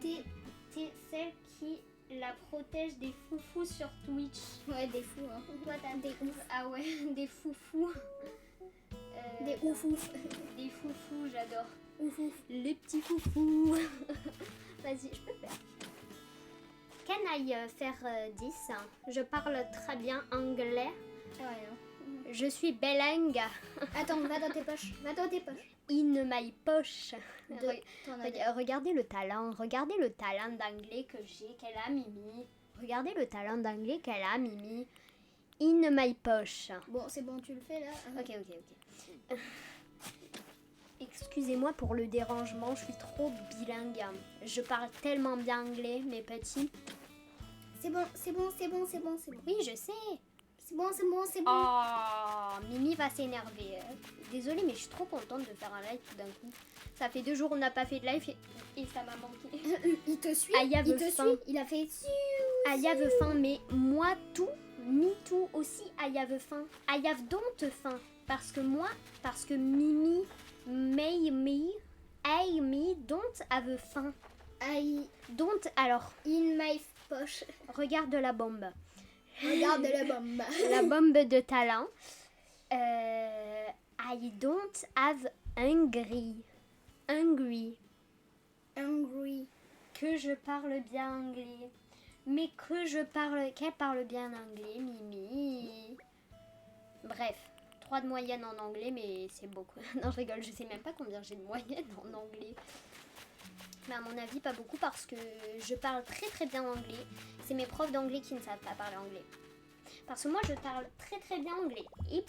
Speaker 1: T'es celle qui la protège des foufous sur Twitch.
Speaker 2: Ouais, des fous, hein.
Speaker 1: Toi, t'as des ouf. Ah ouais, des foufous.
Speaker 2: Des ouf.
Speaker 1: Des foufous, j'adore.
Speaker 2: Ouf.
Speaker 1: Les petits foufous. Vas-y, je peux faire. Can I faire 10? Je parle très bien anglais.
Speaker 2: Ouais.
Speaker 1: Je suis bilingue.
Speaker 2: Attends, va dans tes poches.
Speaker 1: In my poche.
Speaker 2: Regardez
Speaker 1: le talent d'anglais que j'ai, qu'elle a, Mimi. Regardez le talent d'anglais qu'elle a, Mimi. In my poche.
Speaker 2: Bon, c'est bon, tu le fais là.
Speaker 1: Ok. Excusez-moi pour le dérangement, je suis trop bilingue. Je parle tellement bien anglais, mes petits.
Speaker 2: C'est bon.
Speaker 1: Oui, je sais.
Speaker 2: C'est bon.
Speaker 1: Oh, Mimi va s'énerver. Désolée, mais je suis trop contente de faire un live tout d'un coup. Ça fait 2 jours qu'on n'a pas fait de live et ça m'a manqué.
Speaker 2: Il te suit.
Speaker 1: Il
Speaker 2: suit. Il a fait...
Speaker 1: I have faim, mais moi tout, me too aussi, I have faim. I have don't faim. Parce que Mimi, me, don't have faim. Don't, alors.
Speaker 2: In my poche.
Speaker 1: Regarde la bombe.
Speaker 2: La
Speaker 1: bombe de talent. I don't have hungry.
Speaker 2: Angry.
Speaker 1: Que je parle bien anglais. Mais qu'elle parle bien anglais, Mimi. Bref, 3 de moyenne en anglais, mais c'est beaucoup. Non, je rigole, je sais même pas combien j'ai de moyenne en anglais. Mais à mon avis, pas beaucoup parce que je parle très très bien anglais. C'est mes profs d'anglais qui ne savent pas parler anglais. Parce que moi, je parle très très bien anglais. Et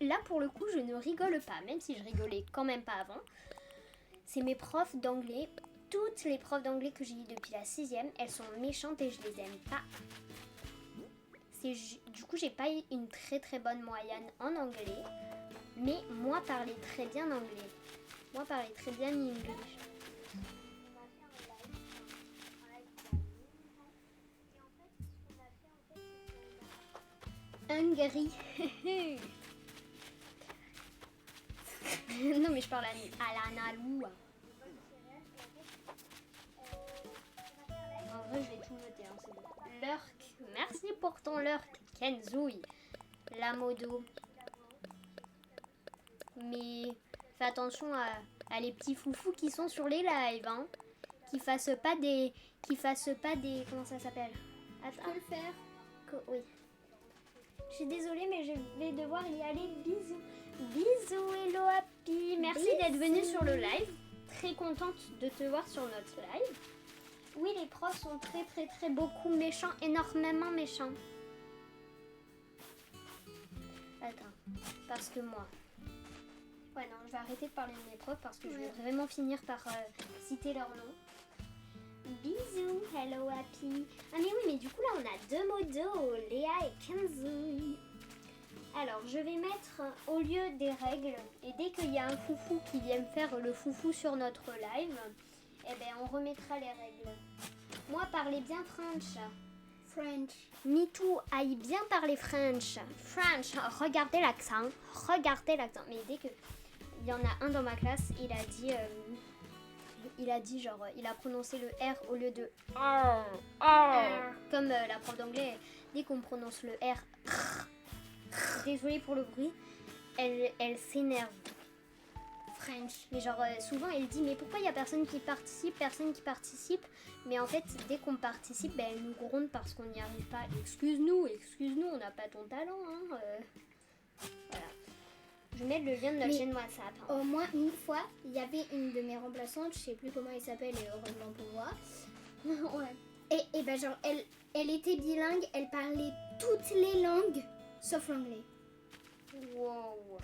Speaker 1: là, pour le coup, je ne rigole pas, même si je rigolais quand même pas avant. C'est mes profs d'anglais. Toutes les profs d'anglais que j'ai eues depuis la 6e, elles sont méchantes et je les aime pas. Du coup, j'ai pas eu une très très bonne moyenne en anglais. Mais moi, parler très bien anglais. Moi, parler très bien English. Hungary. Non, mais je parle à la Nalou. En vrai, je vais tout noter, hein, c'est bon. Lurk. Merci pour ton lurk, Kenzouille. La modo. Mais fais attention à les petits foufous qui sont sur les lives, hein. Qui fassent pas des. Comment ça s'appelle?
Speaker 2: Je peux le faire.
Speaker 1: Oui. Je suis désolée, mais je vais devoir y aller. Bisous. Bisous, Hello Happy. Merci d'être venu sur le live. Très contente de te voir sur notre live. Oui, les profs sont très, très, très beaucoup méchants. Énormément méchants. Attends. Parce que moi... Ouais, non, je vais arrêter de parler de mes profs parce que je vais vraiment finir par citer leur nom. Bisous, Hello Happy. Ah mais oui, mais du coup là on a 2 modos, Léa et Kenzo. Alors je vais mettre au lieu des règles, et dès qu'il y a un foufou qui vient faire le foufou sur notre live, eh ben on remettra les règles. Moi parlez bien French. Me too, aille bien parler French. French, regardez l'accent. Mais dès que il y en a un dans ma classe, il a prononcé le R au lieu de R. Comme la prof d'anglais, dès qu'on prononce le R, désolée pour le bruit, elle s'énerve. French. Mais souvent elle dit mais pourquoi il y a personne qui participe. Mais en fait dès qu'on participe, elle nous gronde parce qu'on n'y arrive pas. Excuse-nous, on n'a pas ton talent. Hein. Voilà. Je mets le lien de notre chaîne WhatsApp. Hein.
Speaker 2: Au moins une fois, il y avait une de mes remplaçantes, je sais plus comment elle s'appelle et heureusement pour moi.
Speaker 1: Ouais.
Speaker 2: Et elle était bilingue, elle parlait toutes les langues sauf l'anglais.
Speaker 1: Wow.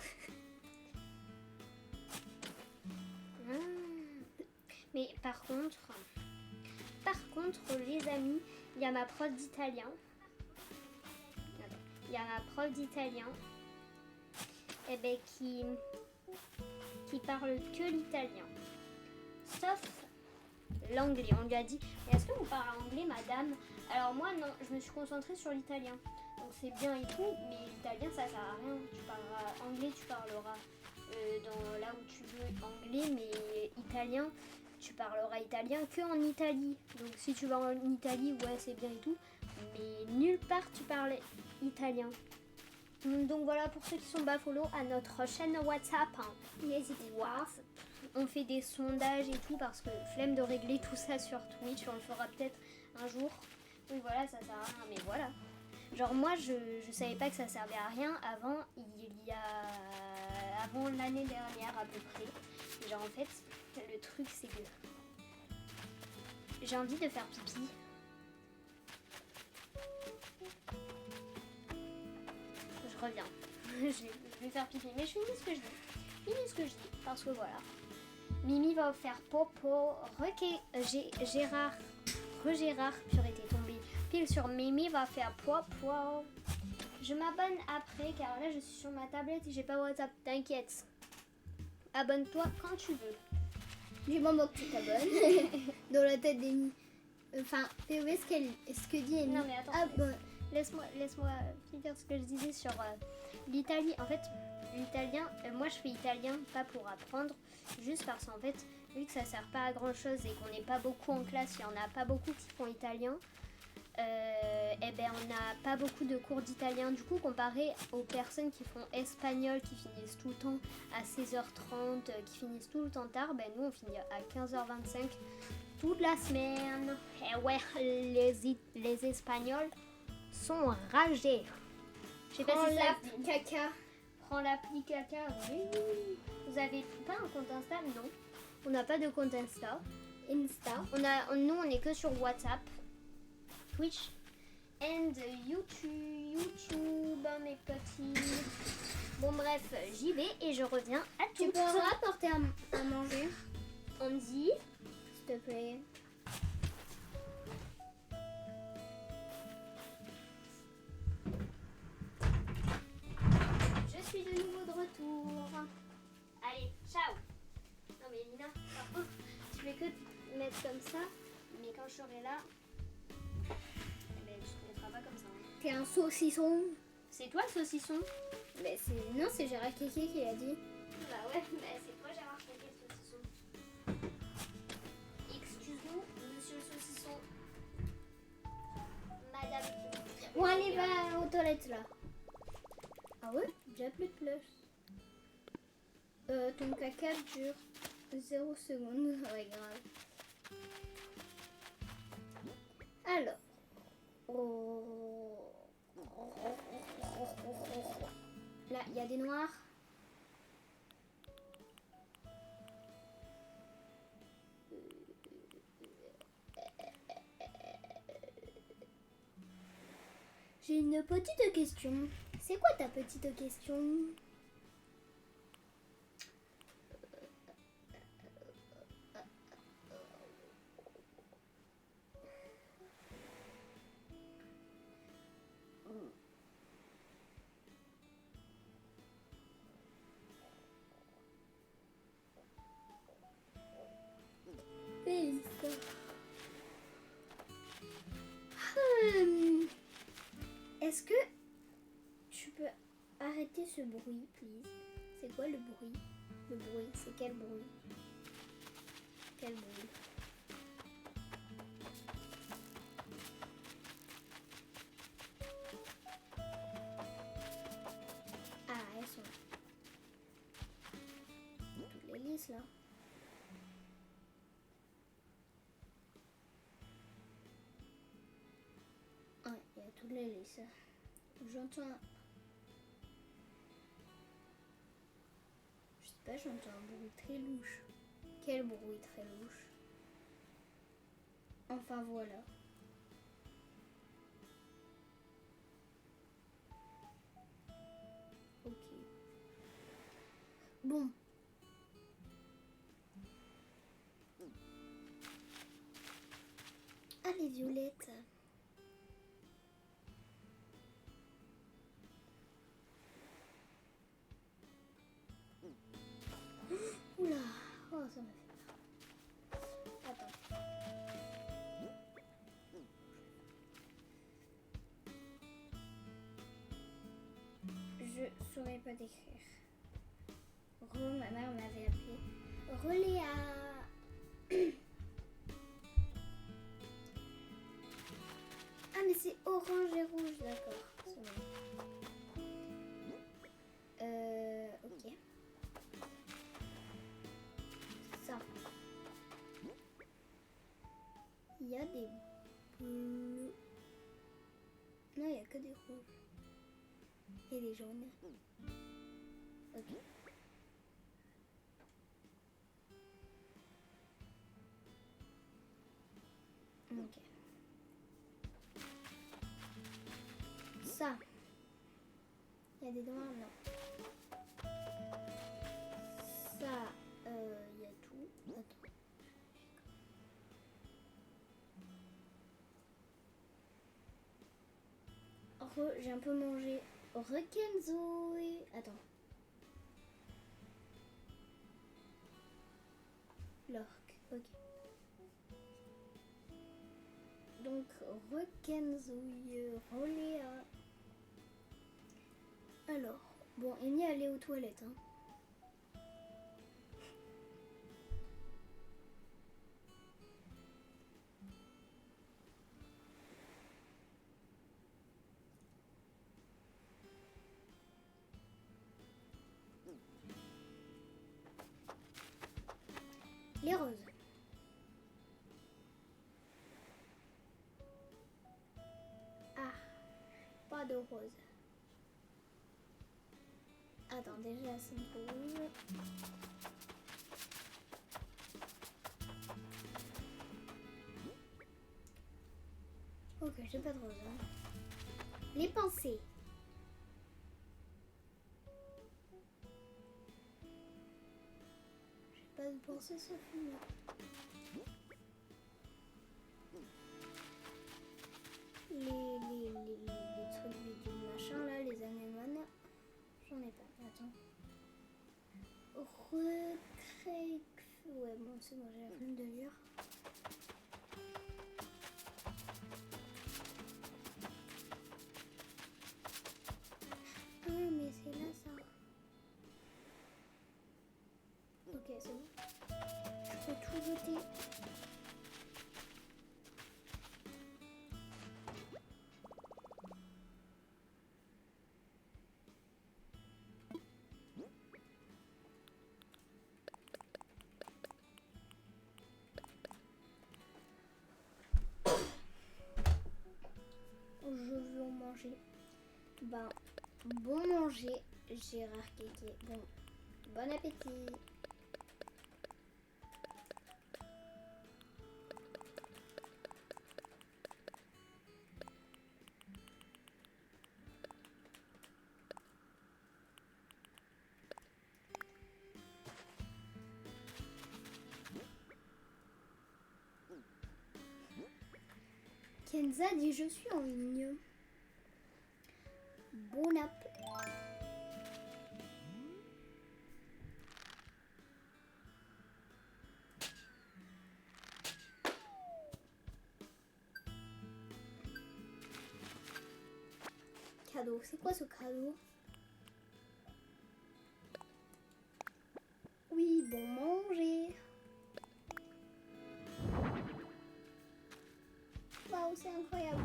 Speaker 1: Mais par contre, les amis, il y a ma prof d'italien. Qui parle que l'italien. Sauf l'anglais. On lui a dit, mais est-ce que vous parlez anglais, madame? Alors moi, non, je me suis concentrée sur l'italien. Donc c'est bien et tout, mais l'italien, ça sert à rien. Tu parleras anglais, tu parleras dans là où tu veux anglais, mais italien, tu parleras italien que en Italie. Donc si tu vas en Italie, ouais, c'est bien et tout, mais nulle part tu parles italien. Donc voilà, pour ceux qui sont bas follow à notre chaîne WhatsApp, hein. N'hésitez pas. On fait des sondages et tout parce que flemme de régler tout ça sur Twitch. On le fera peut-être un jour. Oui voilà, ça sert à rien, mais voilà. Genre moi je savais pas que ça servait à rien avant l'année dernière à peu près. Et genre en fait le truc c'est que j'ai envie de faire pipi. Je reviens. Je vais faire pipi. Mais je finis ce que je dis. Parce que voilà. Mimi va faire popo. Gérard. Purée, t'es tombé pile sur Mimi va faire popo. Je m'abonne après car là je suis sur ma tablette et j'ai pas WhatsApp. T'inquiète. Abonne-toi quand tu veux.
Speaker 2: Du moment que tu t'abonnes. Dans la tête d'Amy. Enfin, POV, ce que dit Amy.
Speaker 1: Non mais attends. Laisse-moi finir ce que je disais sur l'Italie. En fait, l'italien, moi je fais italien pas pour apprendre, juste parce qu'en fait, vu que ça sert pas à grand chose et qu'on n'est pas beaucoup en classe, il y en a pas beaucoup qui font italien, on n'a pas beaucoup de cours d'italien. Du coup, comparé aux personnes qui font espagnol, qui finissent tout le temps à 16h30, qui finissent tout le temps tard, nous on finit à 15h25. toute la semaine. Et ouais, les Espagnols sont enragés. Je sais pas
Speaker 2: Prends
Speaker 1: si ça...
Speaker 2: l'appli caca.
Speaker 1: Prends l'appli caca, oui. Vous avez pas un compte Insta? Non. On n'a pas de compte Insta.
Speaker 2: Insta.
Speaker 1: Nous, on est que sur WhatsApp, Twitch and YouTube, mes petits. Bon, bref, j'y vais et je reviens à tout.
Speaker 2: Tu peux rapporter à manger,
Speaker 1: Andy,
Speaker 2: s'il te plaît.
Speaker 1: je suis de nouveau de retour. Allez, ciao. Non mais Lina, par contre, tu fais que te mettre comme ça, mais quand je serai là, eh ben, tu te mettras pas comme ça. Hein.
Speaker 2: T'es un saucisson.
Speaker 1: C'est toi le saucisson?
Speaker 2: Mais non, c'est Gérard Kéké qui l'a dit.
Speaker 1: Bah ouais, bah c'est toi Gérard Kéké le saucisson. Excuse-nous, monsieur le saucisson. Madame.
Speaker 2: Bon, allez, va aux toilettes là. Ah ouais, déjà plus de place. Ton caca dure 0 secondes. Ouais, grave. Alors. Là, il y a des noirs. J'ai une petite question. C'est quoi ta petite question? Est-ce que tu peux arrêter ce bruit, please? C'est quoi le bruit? Le bruit, c'est quel bruit? Quel bruit? Ah, elles sont là. Toutes les lisses là. Ouais, il y a toutes les lisses. J'entends... Je sais pas, j'entends un bruit très louche. Quel bruit très louche? Enfin voilà. Ok. Bon. Allez, Violette. Oula, oh ça m'a fait peur. Attends. Je saurais pas décrire. Ma mère m'avait appelé. Reléa. Ah mais c'est orange et rouge, d'accord. C'est bon. Ok. Ça. Il y a des bleus. Non, il n'y a que des rouges. Et des jaunes. Ok. Ok. Ça. Il y a des noirs, non. Ça, il y a tout. Attends. J'ai un peu mangé Requenzoé. Attends. L'orque, ok. Donc, Requenzoé, Roléa. Alors, bon, Amy allait aux toilettes, hein. Les roses. de rose. Attends, déjà c'est un peu rouge. Ok, j'ai pas de rose. Hein. Les pensées. J'ai pas de pensée, Sophie. Les trucs bidules machin là, les anémones. J'en ai pas. Attends. Recré. Ouais, bon, c'est bon, j'ai la flemme de lire. Ah, mais c'est là ça. Ok, c'est bon. Je peux tout jeter. Je veux en manger. Ben, bon manger, Gérard Kéké. Bon appétit. Kenza dit je suis en ligne. Bon appétit. Cadeau, c'est quoi ce cadeau? Oui, bon manger. Waouh, c'est incroyable.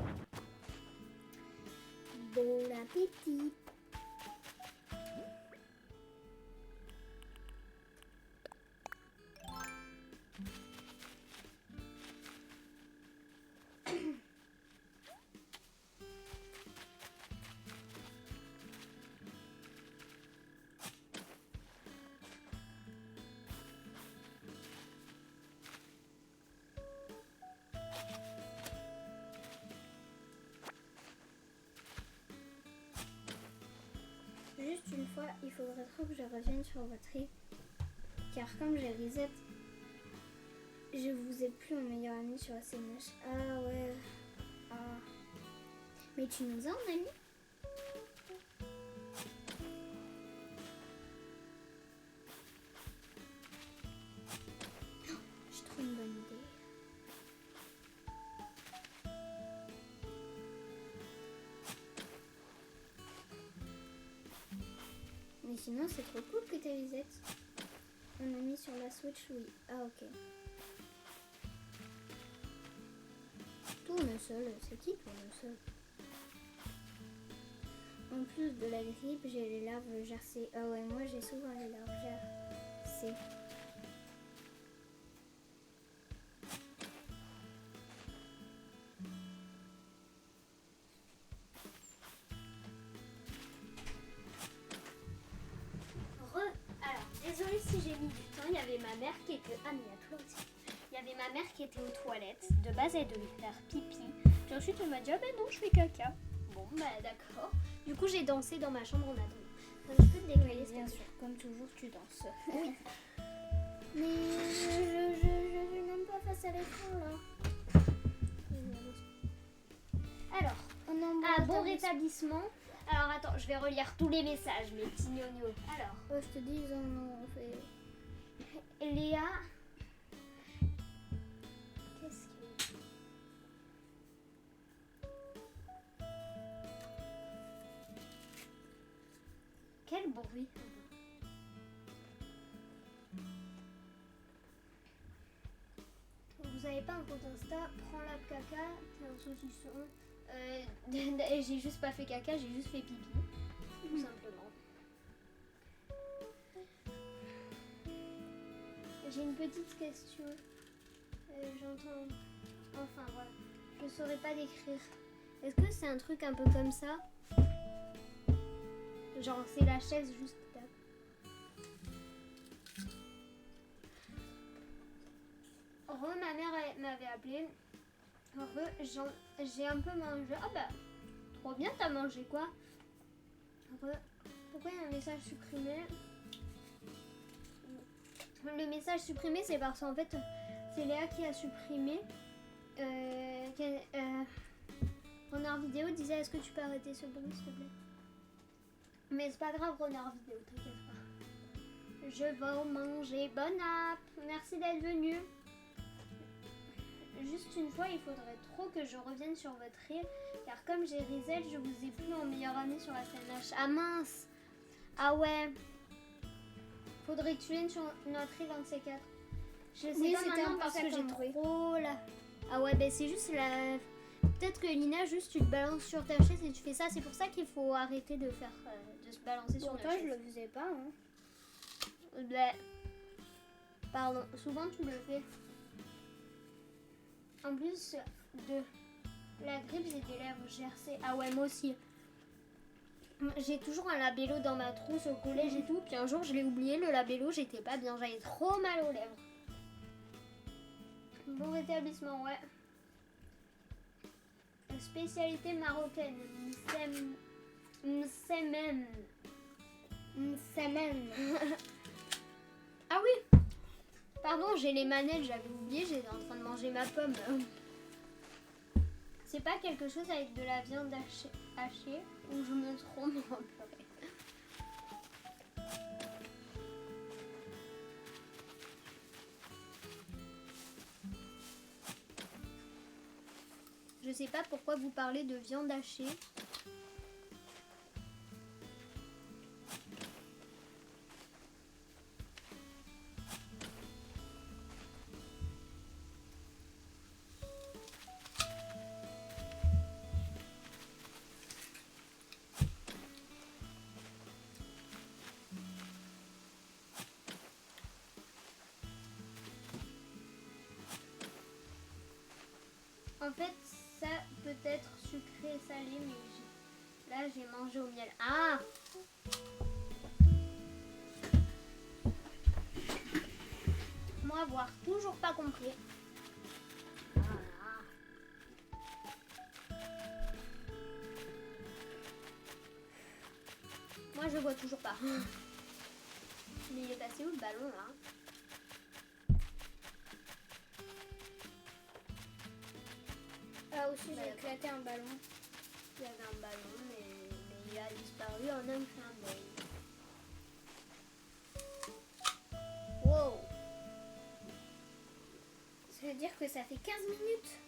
Speaker 2: Bon appétit. Juste une fois, il faudrait trop que je revienne sur votre île. Car comme j'ai reset, je vous ai plus en meilleur ami sur SMS. Ah ouais. Ah. Mais tu nous as en ami? Oh, j'ai trop une bonne idée. Mais sinon, c'est trop cool que tu aies reset. On a mis sur la Switch, oui. Ah, ok. Tournesol, c'est qui Tournesol? En plus de la grippe, j'ai les larves gercées. Ah ouais, moi j'ai souvent les larves gercées.
Speaker 1: Alors, désolée si j'ai mis du temps, il y avait ma mère qui était... Ah, mais il y a toi aussi. Il y avait ma mère qui était aux toilettes. De base, elle devait faire pipi. Puis ensuite, elle m'a dit, ah ben non, je fais caca. Bon, bah d'accord. Du coup, j'ai dansé dans ma chambre en attendant. Donc, je peux te décaler,
Speaker 2: Bien sûr, comme toujours, tu danses.
Speaker 1: Oui.
Speaker 2: Mais je vais même pas face à l'écran là.
Speaker 1: Alors, bon rétablissement. Alors, attends, je vais relire tous les messages, mes petits gnognos. Alors,
Speaker 2: Je te dis, ils en ont fait.
Speaker 1: Léa. Qu'est-ce qu'il y a? Quel bruit? Vous avez pas un compte Insta, prends l'app caca, t'es un saucisson. J'ai juste pas fait caca, j'ai juste fait pipi. Tout simplement. J'ai une petite question. J'entends. Enfin voilà. Je saurais pas décrire. Est-ce que c'est un truc un peu comme ça? Genre c'est la chaise juste là. Ma mère m'avait appelé. J'ai un peu mangé. Ah bah, trop bien, t'as mangé quoi? Pourquoi il y a un message supprimé? Le message supprimé, c'est parce qu'en fait, c'est Léa qui a supprimé. Renard vidéo disait est-ce que tu peux arrêter ce bruit s'il te plaît? Mais c'est pas grave, Renard vidéo, t'inquiète pas. Je vais manger. Bon app. Merci d'être venu. Juste une fois, il faudrait trop que je revienne sur votre reel, car comme j'ai Rizel, je vous ai plus en meilleure amie sur la SNH. Ah mince. Ah ouais. Faudrait que tu viennes sur notre reel un de ces quatre. Je sais
Speaker 2: Oui,
Speaker 1: pas
Speaker 2: c'était
Speaker 1: maintenant
Speaker 2: un peu
Speaker 1: parce
Speaker 2: ça
Speaker 1: que j'ai
Speaker 2: comme bruit.
Speaker 1: trop là. Ah ouais, ben c'est juste la... Peut-être que Lina, juste tu te balances sur ta chaise et tu fais ça. C'est pour ça qu'il faut arrêter de faire... de se balancer sur
Speaker 2: Pour
Speaker 1: notre
Speaker 2: toi,
Speaker 1: chaise.
Speaker 2: je le faisais pas. Hein.
Speaker 1: Ben, pardon, souvent tu le fais. En plus de la grippe, j'ai des lèvres gercées. Ah ouais, moi aussi. J'ai toujours un labello dans ma trousse au collège et tout. Puis un jour, je l'ai oublié, le labello, j'étais pas bien. J'avais trop mal aux lèvres. Bon rétablissement, ouais. Spécialité marocaine. Msemen.
Speaker 2: Msemen.
Speaker 1: Ah oui. Pardon, j'ai les manettes, j'avais oublié, j'étais en train de manger ma pomme. C'est pas quelque chose avec de la viande hachée ou je me trompe en purée. Je sais pas pourquoi vous parlez de viande hachée. En fait, ça peut être sucré et salé, mais là j'ai mangé au miel. Ah! Moi, avoir toujours pas compris. Voilà. Moi, je vois toujours pas. Mais il est passé où le ballon là?
Speaker 2: Ah aussi, j'ai éclaté un ballon.
Speaker 1: Il y avait un ballon, mais il a disparu en un clin d'œil. Wow!
Speaker 2: Ça veut dire que ça fait 15 minutes.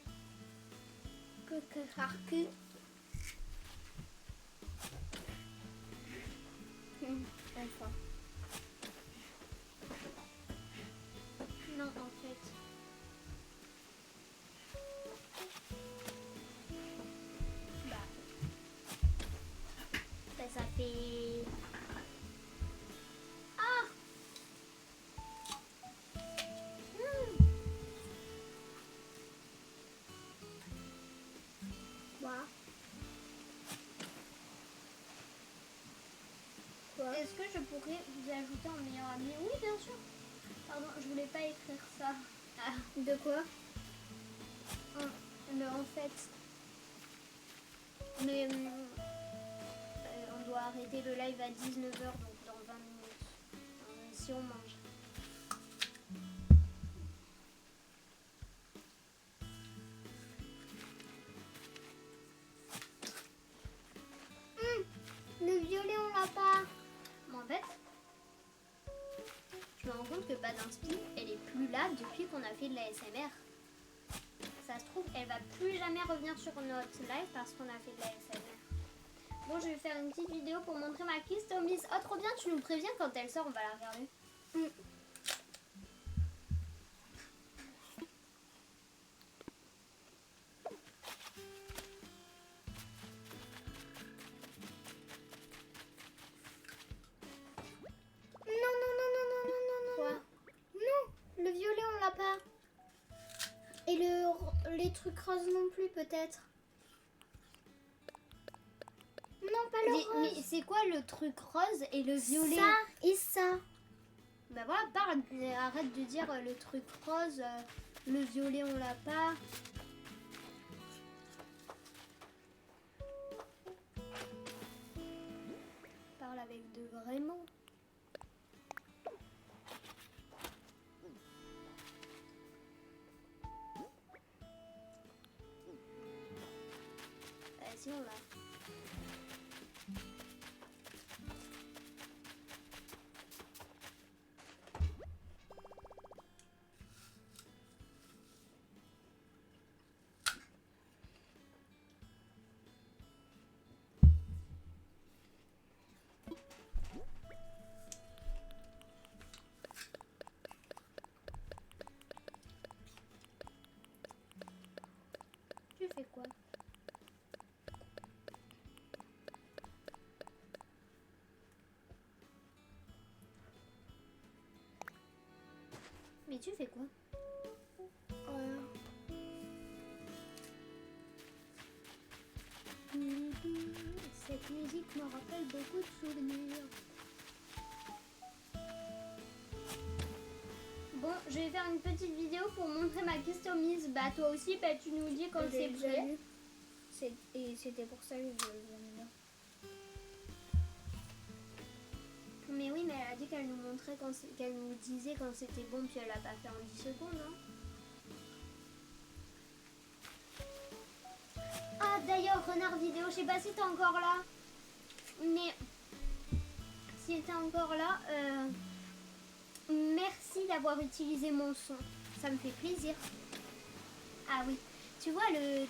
Speaker 2: Que Harku. Enfin.
Speaker 1: Non, en fait. Ça fait... Ah! Quoi? Est-ce que je pourrais vous ajouter en meilleur ami? Oui, bien sûr. Pardon, je voulais pas écrire ça. Ah.
Speaker 2: De quoi?
Speaker 1: En fait... Mais... on doit arrêter le live à 19h, donc dans 20 minutes. Si on mange.
Speaker 2: Le violet, on l'a pas.
Speaker 1: Mais en fait, je me rends compte que Pas d'Inspi, elle est plus là depuis qu'on a fait de la SMR. Ça se trouve, elle va plus jamais revenir sur notre live parce qu'on a fait de la SMR. Bon, je vais faire une petite vidéo pour montrer ma customise. Oh, trop bien, tu nous préviens quand elle sort, on va la regarder.
Speaker 2: Et les trucs roses non plus, peut-être. pas le rose.
Speaker 1: Mais c'est quoi le truc rose et le violet?
Speaker 2: Ça et ça.
Speaker 1: Bah voilà, arrête de dire le truc rose, le violet on l'a pas. Parle avec de vrais mots. Si on l'a. Tu fais quoi? Mais tu fais quoi? Cette musique me rappelle beaucoup de souvenirs. Bon, je vais faire une petite vidéo pour montrer ma customise. Bah toi aussi, bah, tu nous dis quand c'est prêt.
Speaker 2: Et c'était pour ça que je viens là.
Speaker 1: Mais oui, mais elle a dit qu'elle nous montrait qu'elle nous disait quand c'était bon, puis elle a pas fait en 10 secondes, hein. Ah d'ailleurs, Renard Vidéo, je sais pas si t'es encore là. Mais si t'es encore là, merci d'avoir utilisé mon son. Ça me fait plaisir. Ah oui, tu vois le...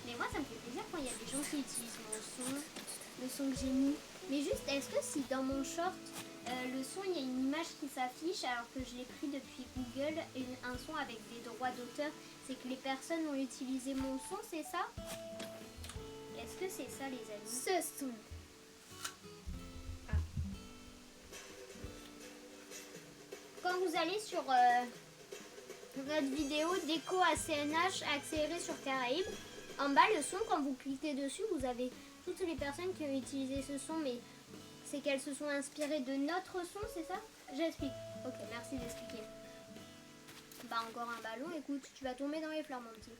Speaker 1: Mais moi ça me fait plaisir quand il y a des gens qui utilisent mon son, le son que j'ai mis. Mais juste, est-ce que si dans mon short, le son, il y a une image qui s'affiche alors que je l'ai pris depuis Google, un son avec des droits d'auteur, c'est que les personnes ont utilisé mon son, c'est ça? Est-ce que c'est ça les amis?
Speaker 2: Ce son.
Speaker 1: Quand vous allez sur notre vidéo déco ACNH accéléré sur Caraïbes, en bas le son, quand vous cliquez dessus, vous avez toutes les personnes qui ont utilisé ce son, mais c'est qu'elles se sont inspirées de notre son, c'est ça? J'explique. Ok, merci d'expliquer. Bah encore un ballon, écoute, tu vas tomber dans les fleurs mon petit.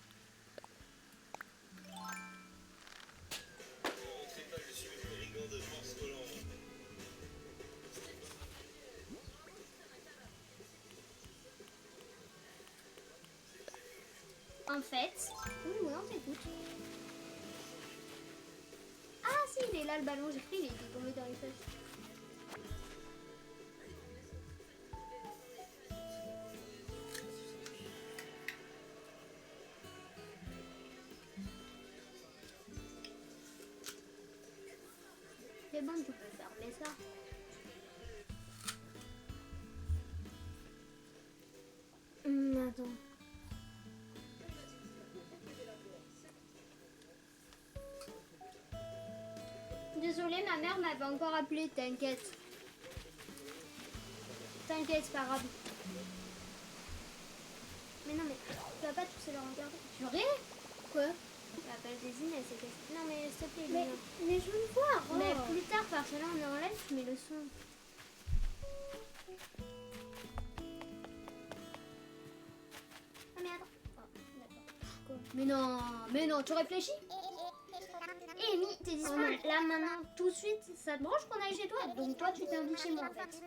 Speaker 1: En fait, oui, on t'écoute. Ah si, il est là le ballon, j'ai cru, il était tombé dans les feuilles. C'est bon, tu peux fermer ça. Attends. Désolée, ma mère m'avait encore appelé, t'inquiète. T'inquiète, c'est pas grave. Mais non, mais tu vas pas tous les regarder. Purée? Quoi? L'appel des Inès, c'est que... Non, mais s'il te plaît,
Speaker 2: mais je veux le voir. Oh.
Speaker 1: Mais plus tard, parce que là, on est en live, je mets le son. Ah, mais attends. Oh, d'accord. Quoi? Mais non, tu réfléchis? Eh, Amy, t'es disponible là maintenant, tout de suite, ça te branche qu'on aille chez toi? Donc toi, tu t'invites chez moi en fait.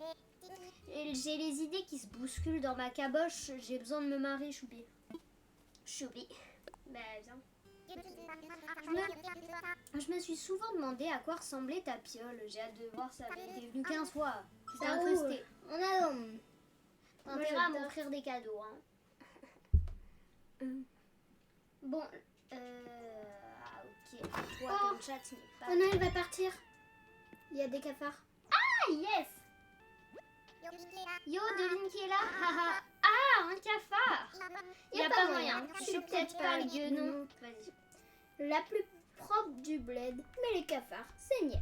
Speaker 1: Et j'ai les idées qui se bousculent dans ma caboche, j'ai besoin de me marier, Choupi. Choupi. Bah, viens. Je me suis souvent demandé à quoi ressemblait ta piole. J'ai hâte de voir ça. T'es venu 15 fois. C'est incrusté.
Speaker 2: On a...
Speaker 1: T'as intérêt à m'offrir des cadeaux, hein. Bon, ok. Toi, ton chat n'est pas...
Speaker 2: Oh non, il va partir. Il y a des cafards.
Speaker 1: Ah, yes! Yo, devine qui est là? Ah, un cafard! Y a pas moyen. Je suis peut-être pas le guenon. Vas-y.
Speaker 2: La plus propre du bled, mais les cafards, c'est niette.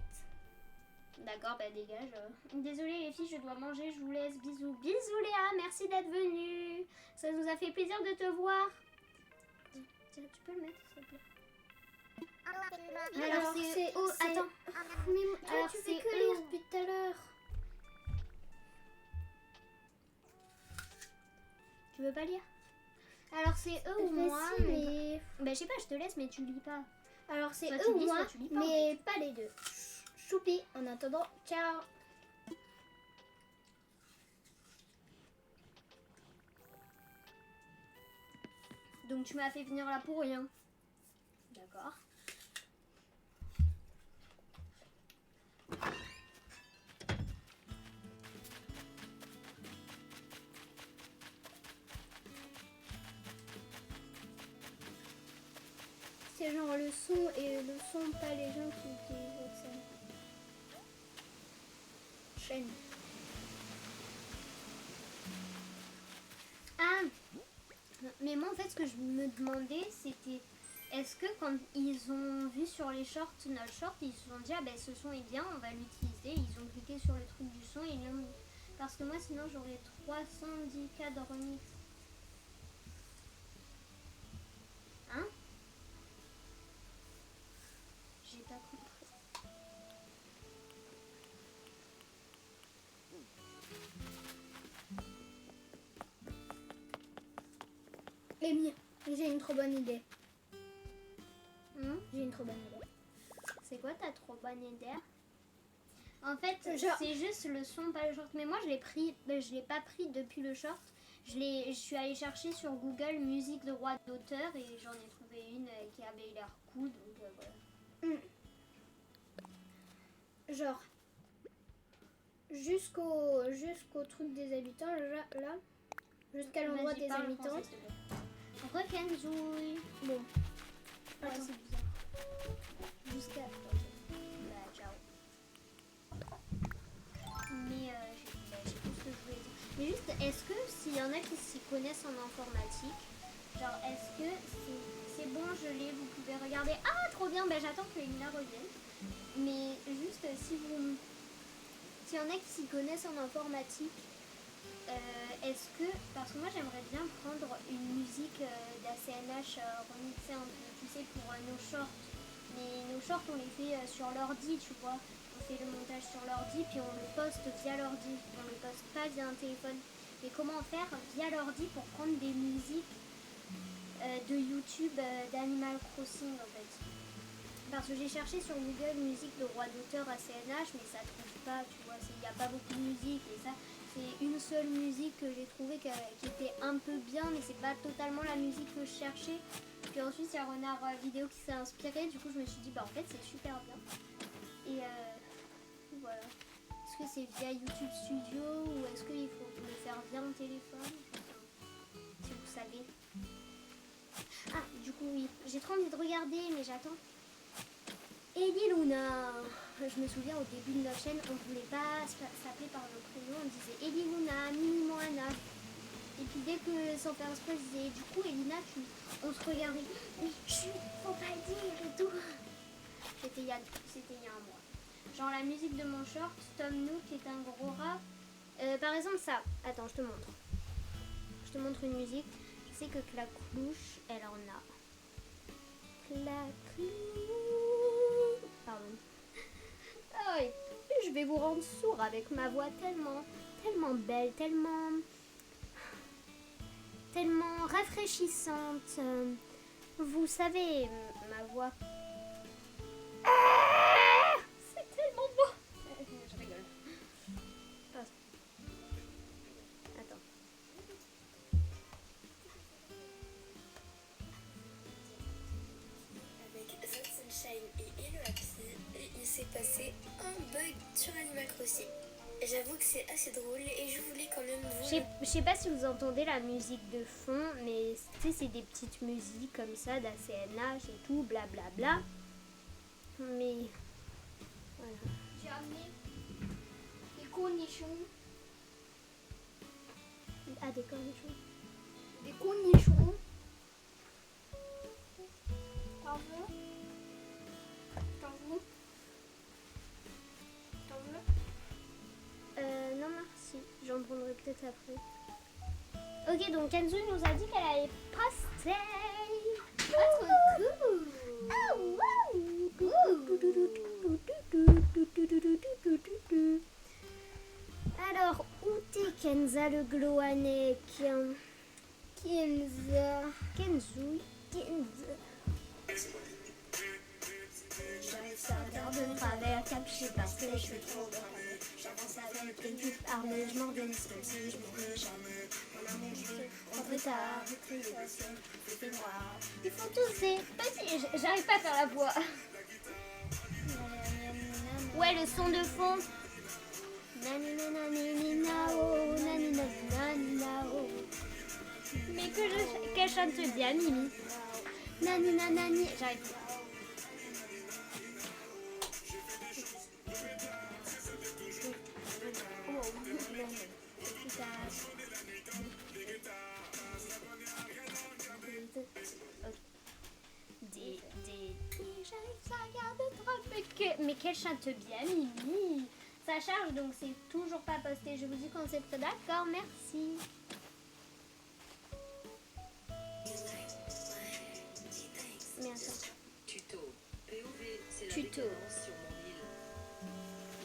Speaker 1: D'accord, bah dégage. Désolée les filles, je dois manger, je vous laisse. Bisous. Bisous Léa, merci d'être venue. Ça nous a fait plaisir de te voir. Tiens, tu peux le mettre s'il te plaît. Alors c'est... Oh, attends.
Speaker 2: Mais toi,
Speaker 1: Alors,
Speaker 2: tu fais
Speaker 1: c'est
Speaker 2: que
Speaker 1: E.
Speaker 2: lire depuis tout à l'heure.
Speaker 1: Tu veux pas lire? Alors c'est eux ou
Speaker 2: Mais
Speaker 1: moi,
Speaker 2: si, mais...
Speaker 1: Ben je sais pas, je te laisse, mais tu lis pas.
Speaker 2: Alors c'est
Speaker 1: Soit
Speaker 2: eux
Speaker 1: tu
Speaker 2: ou
Speaker 1: lis,
Speaker 2: moi,
Speaker 1: soit tu lis pas,
Speaker 2: mais pas les deux. Choupi, en attendant, ciao.
Speaker 1: Donc tu m'as fait venir là pour rien. D'accord.
Speaker 2: C'est genre le son et le son, pas les gens qui utilisent ça. Chaîne.
Speaker 1: Ah, mais moi en fait ce que je me demandais c'était est-ce que quand ils ont vu sur les shorts notre short, ils se sont dit ah ben ce son est bien, on va l'utiliser, ils ont cliqué sur le truc du son et ils l'ont mis. Parce que moi sinon j'aurais 310 cas de remix. Hein? J'ai pas compris.
Speaker 2: Amy, j'ai une trop bonne idée.
Speaker 1: Hum?
Speaker 2: J'ai une trop bonne idée.
Speaker 1: C'est quoi ta trop bonne idée? En fait,
Speaker 2: Genre-
Speaker 1: c'est juste le son, pas le short. Mais moi, je l'ai pris, je l'ai pas pris depuis le short. Je suis allée chercher sur Google musique de droit d'auteur et j'en ai trouvé une qui avait l'air cool. Donc voilà.
Speaker 2: Genre, jusqu'au truc des habitants, là jusqu'à l'endroit
Speaker 1: Vas-y,
Speaker 2: des
Speaker 1: parle
Speaker 2: habitants.
Speaker 1: français, s'il te plaît. Rekenzui.
Speaker 2: Bon,
Speaker 1: Ouais,
Speaker 2: attends.
Speaker 1: c'est bizarre. Jusqu'à. Bah, ciao. Mais j'ai tout ce que je voulais dire. Mais juste, est-ce que s'il y en a qui s'y connaissent en informatique, genre, est-ce que c'est bon, je l'ai, vous pouvez regarder. Ah, trop bien, ben j'attends que Elina revienne. Mais juste, s'il y en a qui s'y connaissent en informatique, est-ce que, parce que moi j'aimerais bien prendre une musique d'ACNH remixée un peu, tu sais, pour nos shorts. Mais nos shorts on les fait sur l'ordi, tu vois. On fait le montage sur l'ordi puis on le poste via l'ordi. On le poste pas via un téléphone. Mais comment faire via l'ordi pour prendre des musiques de YouTube d'Animal Crossing en fait. Parce que j'ai cherché sur Google musique de droit d'auteur ACNH mais ça trouve pas, tu vois. Il n'y a pas beaucoup de musique et ça. C'est une seule musique que j'ai trouvée qui était un peu bien, mais c'est pas totalement la musique que je cherchais. Puis ensuite, il y a Renard Vidéo qui s'est inspiré. Du coup, je me suis dit, bah en fait, c'est super bien. Et voilà. Est-ce que c'est via YouTube Studio ou est-ce qu'il faut le faire via un téléphone? Si vous savez. Ah, du coup, oui. J'ai trop envie de regarder, mais j'attends. Ellie Luna. Je me souviens au début de notre chaîne, on ne voulait pas s'appeler par le prénom, on disait Ellie Luna, Mini Moana. Et puis dès que sans faire exprès, je disais du coup Elina, on se regardait, mais chut, faut pas le dire et tout. C'était il y a un mois. Genre la musique de mon short, Tom Nook est un gros rat. Par exemple ça, attends, je te montre. Je te montre une musique. C'est que Claclouche, elle en a. Claclouche. Pardon. Ah, et je vais vous rendre sourd avec ma voix tellement belle, tellement rafraîchissante. Vous savez, ma voix. Ah, c'est tellement beau. Je rigole. Attends.
Speaker 3: Avec Zod Sunshine et Hello Happy, il s'est passé un bug sur Animal Crossing. J'avoue que c'est assez drôle et je voulais quand même vous...
Speaker 1: Je sais pas si vous entendez la musique de fond, mais tu sais, c'est des petites musiques comme ça d'ACNH et tout, blablabla. Mais voilà.
Speaker 2: J'ai amené des cornichons.
Speaker 1: Ah, des cornichons.
Speaker 2: Des cornichons. T'en veux? T'en veux? T'en veux?
Speaker 1: Non merci, j'en prendrai peut-être après. Ok, donc Kenzo nous a dit qu'elle allait poster.
Speaker 2: Ah, trop cool!
Speaker 1: Oh, wow,
Speaker 2: Cool!
Speaker 1: Kenza le Gloanek.
Speaker 2: Kenza.
Speaker 1: Kenzo. Kenza. J'arrive ça regarde de travers, capuché parce que je suis trop cramée. J'avance avec l'équipe armée, je m'organise comme si je mourrais jamais. Mon amour, je veux rentrer tard, crier au ciel, il fait noir. Il faut tousser. Vas-y, j'arrive pas à faire la voix. Ouais, le son de fond. Mais qu'elle chante bien, Mimi. Nani nanani, j'arrive pas. Mais qu'elle chante bien, Mimi. Ça charge, donc c'est toujours pas posté. Je vous dis quand c'est prêt. D'accord, merci. Mais attends.
Speaker 4: Tuto. POV, c'est la
Speaker 1: Tuto.
Speaker 4: décadence sur mon île.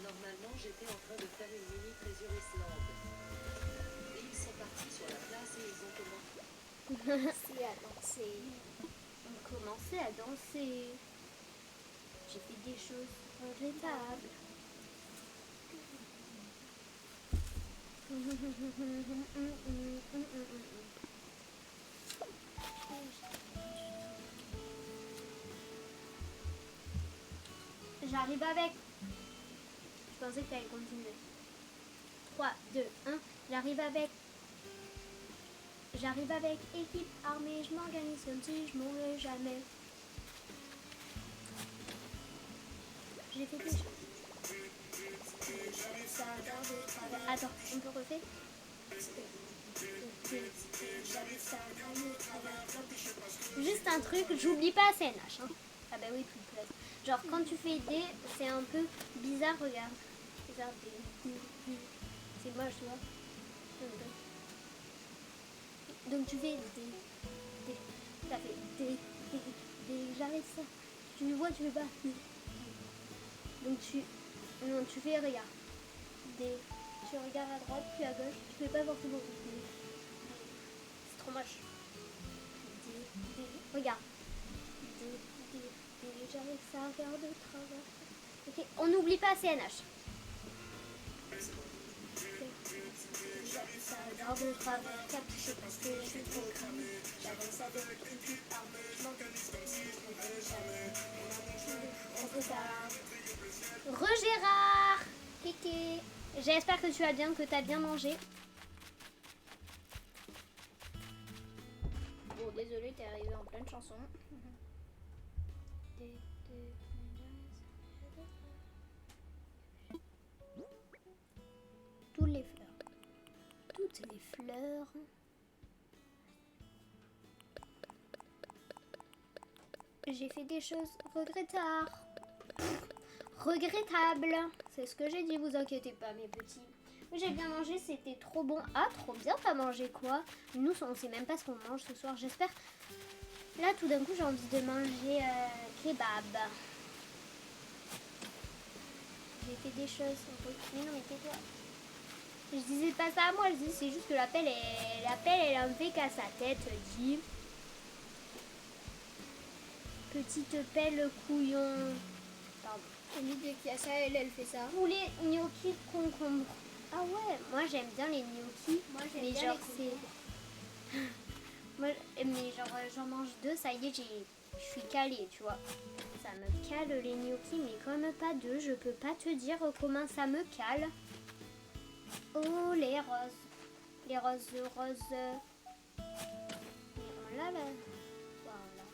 Speaker 4: Normalement, j'étais en train de faire une mini Treasure Island. Et ils sont partis sur la place et ils ont commencé
Speaker 2: C'est à danser.
Speaker 1: On commençait à danser. J'ai fait des choses regrettables. J'arrive avec. Je pensais que tu allais continuer. 3, 2, 1. J'arrive avec équipe armée. Je m'organise comme si je mourrais jamais. J'ai fait des choses. Attends, on peut refaire? Juste un truc, j'oublie pas CNH. Hein. Ah bah oui, tout le place. Genre quand tu fais D, c'est un peu bizarre, regarde. Regarde, c'est moche, tu vois. Donc tu fais D. Ça fait D. J'arrête ça. Tu le vois, tu fais pas. Donc tu fais, regarde. D. Tu regardes à droite, puis à gauche. Tu fais pas forcément D. C'est trop moche. D. Regarde. D. J'arrive ça, regarde de travers. Ok, on n'oublie pas CNH. Ça regarde de travers, capuché parce que je suis trop cramé. J'avance avec l'équipe armée, je m'organise comme si je mourrais jamais. On fait ça. Regérard, Kéké. J'espère que tu as bien, que tu as bien mangé.
Speaker 2: Bon, désolé, t'es arrivé en pleine chanson.
Speaker 1: Toutes les fleurs. Toutes les fleurs. J'ai fait des choses regrettables. Regrettables. C'est ce que j'ai dit, vous inquiétez pas mes petits. J'ai bien mangé, c'était trop bon. Ah, trop bien, t'as mangé quoi? Nous, on sait même pas ce qu'on mange ce soir, j'espère. Là, tout d'un coup, j'ai envie de manger kebab. J'ai fait des choses. Mais non, mais tais-toi. Je disais pas ça à moi, je dis c'est juste que l'appel, elle en fait qu'à sa tête, dit. Petite pelle couillon. Pardon.
Speaker 2: L'idée qu'il y a ça, elle fait ça.
Speaker 1: Poulet gnocchi de concombre. Ah ouais, moi j'aime bien les gnocchis.
Speaker 2: Moi, j'aime
Speaker 1: Mais
Speaker 2: bien
Speaker 1: genre
Speaker 2: les
Speaker 1: c'est... Moi, mais genre j'en mange 2, ça y est, je suis calée, tu vois. Ça me cale les gnocchis, mais comme pas 2, je peux pas te dire comment ça me cale. Oh, les roses. Les roses. Mais on l'a là. Voilà.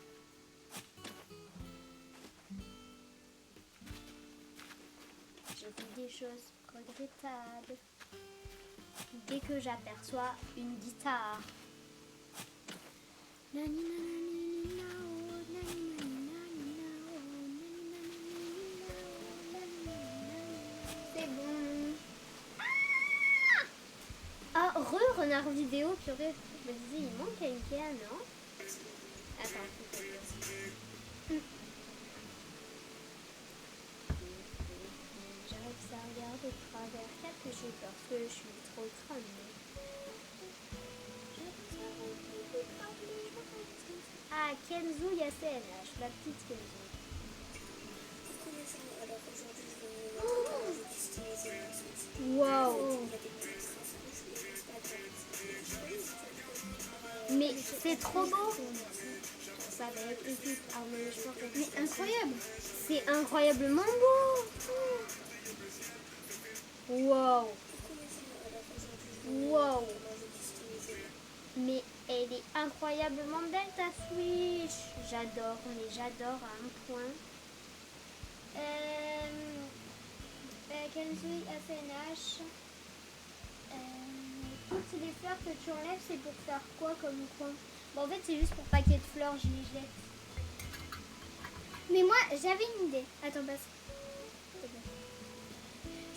Speaker 1: Je fais des choses regrettables. Dès que j'aperçois une guitare.
Speaker 2: C'est bon.
Speaker 1: Ah, renard vidéo, purée. Je me disais, il manque à Ikea, non? Attends, j'arrive ça regarde de travers, peut-être que j'ai peur que je suis trop cramée. Ah, Kenzo Yasen, la petite Kenzo.
Speaker 3: Coucou mes gens, alors aujourd'hui je vais vous montrer comment je customise les Switch.
Speaker 1: Waouh.
Speaker 3: Il y a des petits traces rouges, mais c'est pas grave.
Speaker 1: Mais c'est trop beau. Ça va être épique. Ah, mais je pense que
Speaker 2: Mais incroyable.
Speaker 1: c'est incroyablement beau. Waouh.
Speaker 3: Coucou mes gens, alors aujourd'hui je vais vous
Speaker 1: Waouh.
Speaker 3: montrer comment je customise les
Speaker 1: Mais elle est incroyablement belle ta Switch. J'adore, mais j'adore à un point. Kenzui ACNH. Toutes les fleurs que tu enlèves, c'est pour faire quoi comme coin? Bon, en fait, c'est juste pour paquet de fleurs, je les jette.
Speaker 2: Mais moi, j'avais une idée. Attends, passe.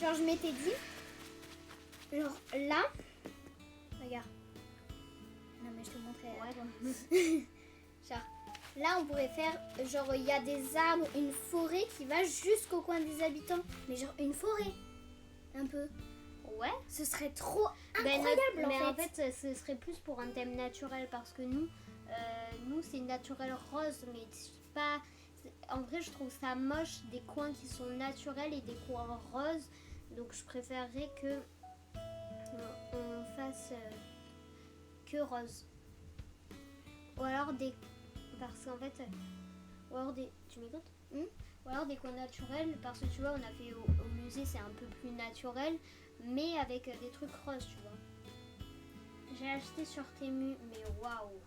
Speaker 2: Genre, je m'étais dit, genre là, regarde. Non, mais je te montrerai. Genre, là, on pourrait faire, genre, il y a des arbres, une forêt qui va jusqu'au coin des habitants. Mais genre, une forêt. Un peu.
Speaker 1: Ouais.
Speaker 2: Ce serait trop
Speaker 1: Ben,
Speaker 2: incroyable,
Speaker 1: mais
Speaker 2: en fait.
Speaker 1: ce serait plus pour un thème naturel parce que nous c'est naturel rose, mais c'est pas. En vrai, je trouve ça moche des coins qui sont naturels et des coins roses. Donc, je préférerais que on fasse que rose. Ou alors des. Parce qu'en fait. Ou alors des. Tu m'écoutes? Ou alors des coins naturels, parce que tu vois, on a fait au musée, c'est un peu plus naturel, mais avec des trucs roses, tu vois. J'ai acheté sur Temu, mais waouh!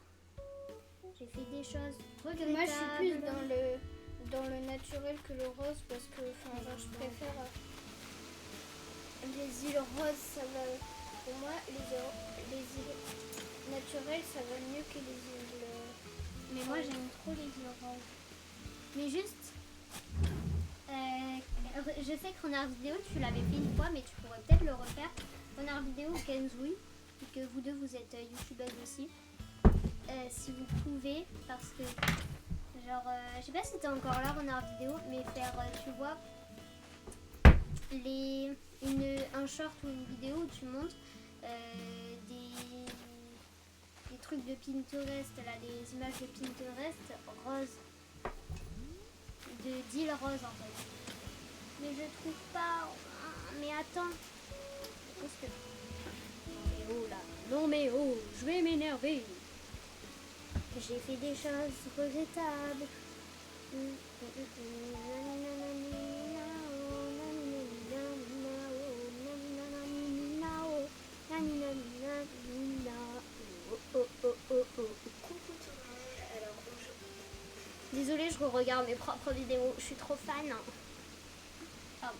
Speaker 1: J'ai fait des choses regrettables.
Speaker 2: Moi, je suis plus dans le naturel que le rose parce que, enfin, genre, je préfère les îles roses, ça va. Pour moi, les îles naturelles, ça va mieux que les îles.
Speaker 1: Mais moi, j'aime trop les îles roses. Mais juste, je sais que Renard Vidéo, tu l'avais fait une fois, mais tu pourrais peut-être le refaire. Renard Vidéo ou Kenzui, et que vous deux, vous êtes youtubeuses aussi. Si vous pouvez, parce que, genre, je sais pas si t'es encore là, Renard Vidéo, mais faire, tu vois, un short ou une vidéo où tu montres des trucs de Pinterest, là, des images de Pinterest roses. D'île rose en fait. Mais je trouve pas. Mais attends. Qu'est-ce que. Non mais oh là. Non mais oh, je vais m'énerver. J'ai fait des choses regrettables. Désolée, je regarde mes propres vidéos. Je suis trop fan. Pardon.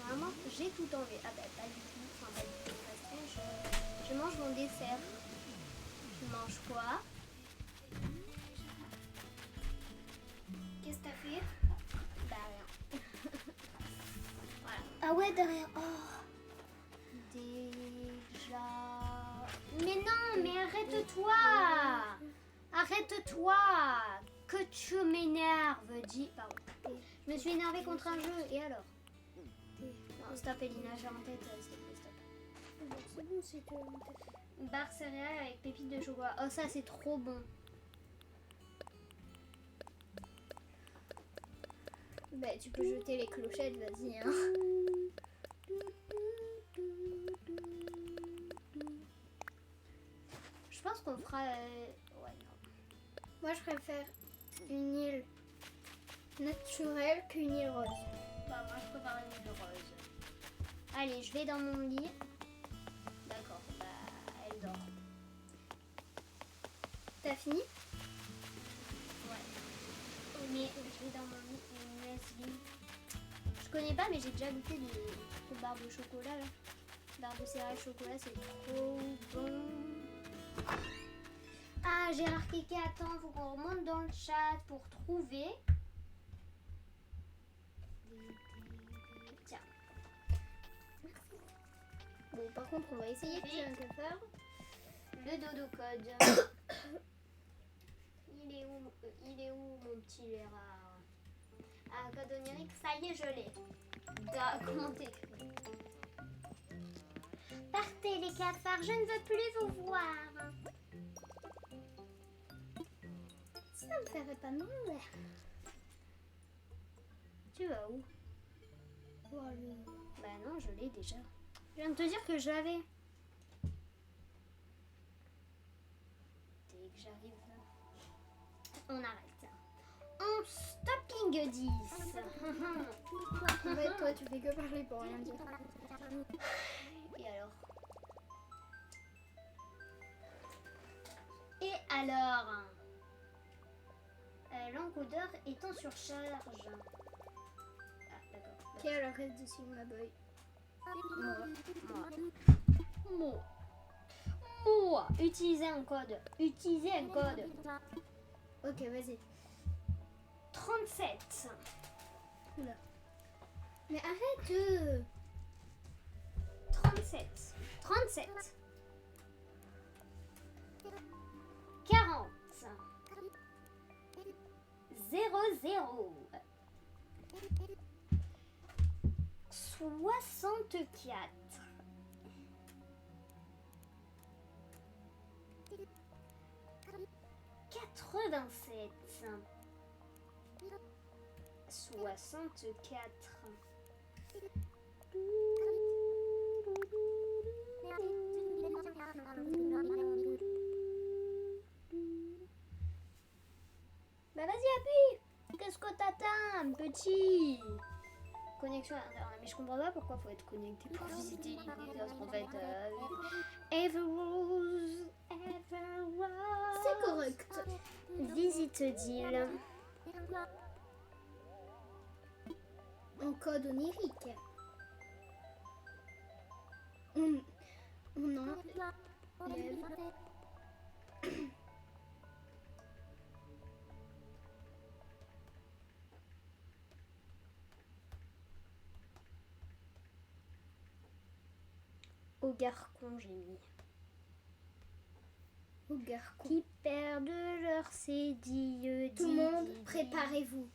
Speaker 1: Vraiment, j'ai tout enlevé. Ah bah pas du tout. Enfin pas du tout. Je mange mon dessert. Tu manges quoi?
Speaker 2: Qu'est-ce que t'as fait?
Speaker 1: Bah rien. Voilà.
Speaker 2: Ah ouais, derrière. Oh.
Speaker 1: Déjà. Mais non, mais arrête-toi. Arrête-toi. Que tu m'énerves. Dis. Pardon. Je me suis énervée contre un jeu. Et alors? Non, stop Elina, j'ai en tête. S'il te plaît, stop.
Speaker 2: C'est bon, c'est que.
Speaker 1: Barre céréales avec pépites de chocolat. Oh, ça, c'est trop bon.
Speaker 2: Bah, tu peux jeter les clochettes, vas-y. Hein.
Speaker 1: Je pense qu'on fera... Ouais, non.
Speaker 2: Moi, je préfère une île naturelle qu'une île rose.
Speaker 1: Bah, moi, je préfère une île rose. Allez, je vais dans mon lit. D'accord, bah, elle dort.
Speaker 2: T'as fini?
Speaker 1: Ouais. Mais je vais dans mon lit et me laisse lit. Je connais pas, mais j'ai déjà goûté des barres de chocolat, là. Barres de céréales chocolat, c'est trop bon. Ah, Gérard Kéké, attends, faut qu'on remonte dans le chat pour trouver. Tiens.
Speaker 2: Bon, par contre, on va essayer de
Speaker 1: Oui.
Speaker 2: faire un cafard.
Speaker 1: Le dodo code. Il est où mon petit Gérard? Ah, code onirique, ça y est, je l'ai. Comment t'écris? Partez les cafards, je ne veux plus vous voir.
Speaker 2: Ça me ferait pas mal.
Speaker 1: Tu vas où?
Speaker 2: Voilà.
Speaker 1: Bah non, je l'ai déjà. Je viens de te dire que je l'avais. Dès que j'arrive là, on arrête. En stopping 10.
Speaker 2: En fait, toi, tu fais que parler pour rien dire.
Speaker 1: Et alors? Et alors? L'encodeur est en surcharge. Ah, d'accord.
Speaker 2: Ok, alors reste dessus, ma boy.
Speaker 1: Moi. Utilisez un code. Utilisez un code.
Speaker 2: Ok, vas-y.
Speaker 1: 37.
Speaker 2: Oula. Mais arrête
Speaker 1: 37. 37. 40. 00. 64. 87. 64. Bah vas-y, appuie. Qu'est-ce que t'attends, petit? Connexion à internet. Mais je comprends pas pourquoi faut être connecté pour visiter l'île des autres en fait. Everose.
Speaker 2: C'est correct.
Speaker 1: Visite d'île.
Speaker 2: En code onirique. On enlève.
Speaker 1: Au garcon, j'ai mis.
Speaker 2: Au garcon.
Speaker 1: Qui perdent leur cédille.
Speaker 2: Tout le monde, préparez-vous.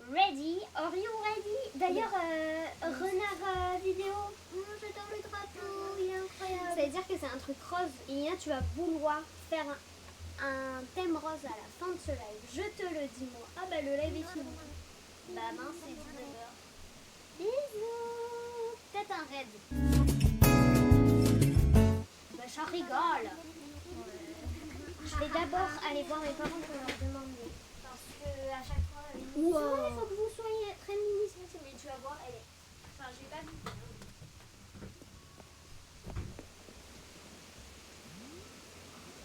Speaker 1: Ready? Are you ready? D'ailleurs, renard vidéo.
Speaker 2: J'adore le drapeau, il est incroyable.
Speaker 1: Ça veut dire que c'est un truc rose. Et là, tu vas vouloir faire un thème rose à la fin de ce live. Je te le dis, moi. Ah bah, le live est fini. Bah mince, c'est 19h. Bisous. Peut-être un raid. Bah, je rigole. Je vais d'abord aller voir mes parents pour leur demander. Parce que à chaque fois, ils me disent,
Speaker 2: Wow.
Speaker 1: ouais, il faut que vous soyez très mini. Mais tu vas voir, elle est... Enfin, j'ai pas vu.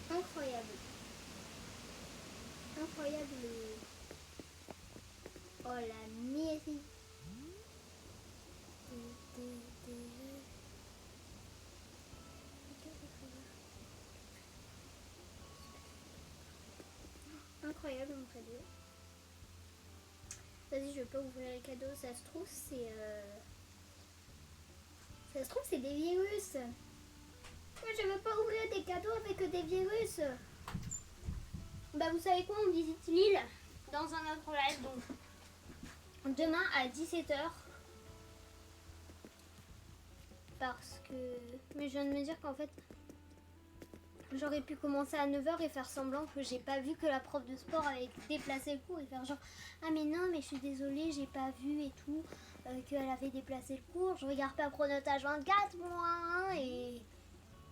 Speaker 2: Incroyable. Incroyable. Oh la mairie. Incroyable mon cadeau. Vas-y, je vais pas ouvrir les cadeaux. Ça se trouve, c'est des virus. Moi, je veux pas ouvrir des cadeaux avec des virus.
Speaker 1: Bah, vous savez quoi, on visite l'île dans un autre live. Donc, demain à 17h. Parce que... Mais je viens de me dire qu'en fait, j'aurais pu commencer à 9h et faire semblant que j'ai pas vu que la prof de sport avait déplacé le cours et faire genre ah mais non mais je suis désolée, j'ai pas vu et tout, qu'elle avait déplacé le cours, je regarde pas Chronotage 24 moi hein, et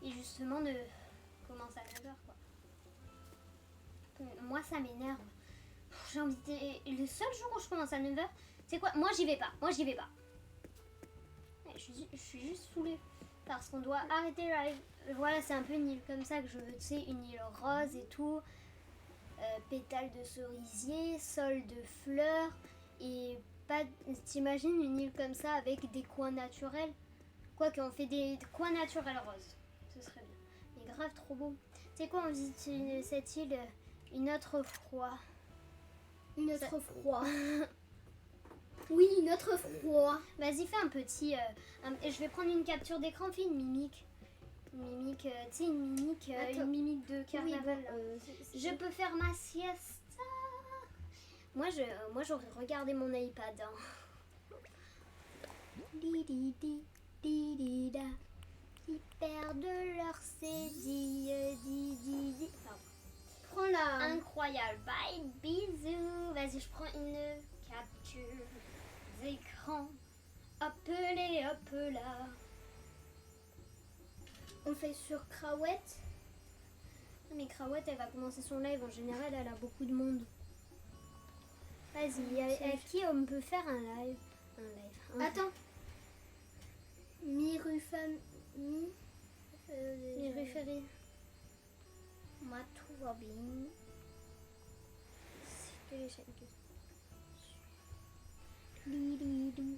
Speaker 1: justement de commencer à 9h quoi. Moi ça m'énerve. J'ai envie de... Le seul jour où je commence à 9h, c'est quoi? Moi j'y vais pas. Je suis juste saoulée parce qu'on doit arrêter le live. Voilà, c'est un peu une île comme ça que je veux, tu sais, une île rose et tout, pétales de cerisier, sol de fleurs et pas. T'imagines une île comme ça avec des coins naturels? Quoi qu'on fait des coins naturels roses, ce serait bien. Mais grave trop beau. Tu sais quoi, on visite cette île une autre fois.
Speaker 2: Une autre froid. Oui, une autre froid.
Speaker 1: Vas-y, fais un petit. Je vais prendre une capture d'écran, fais une mimique. Une mimique, tu sais, une mimique de carnaval.
Speaker 2: Oui, bon,
Speaker 1: Je peux faire ma sieste. Moi, j'aurais regardé mon iPad. Hein. qui perdent leur cédille, Pardon.
Speaker 2: Prends la.
Speaker 1: Incroyable, bye, bisous. Vas-y, je prends une capture d'écran. Appelez, hop là.
Speaker 2: On fait sur Crawette.
Speaker 1: Mais Crawette, elle va commencer son live. En général, elle a beaucoup de monde. Vas-y, à qui on peut faire un live?
Speaker 2: Attends. Mirufami.
Speaker 1: Miruferi.
Speaker 2: Moi, tout va bien.
Speaker 1: C'est que les chaînes que... Lididou,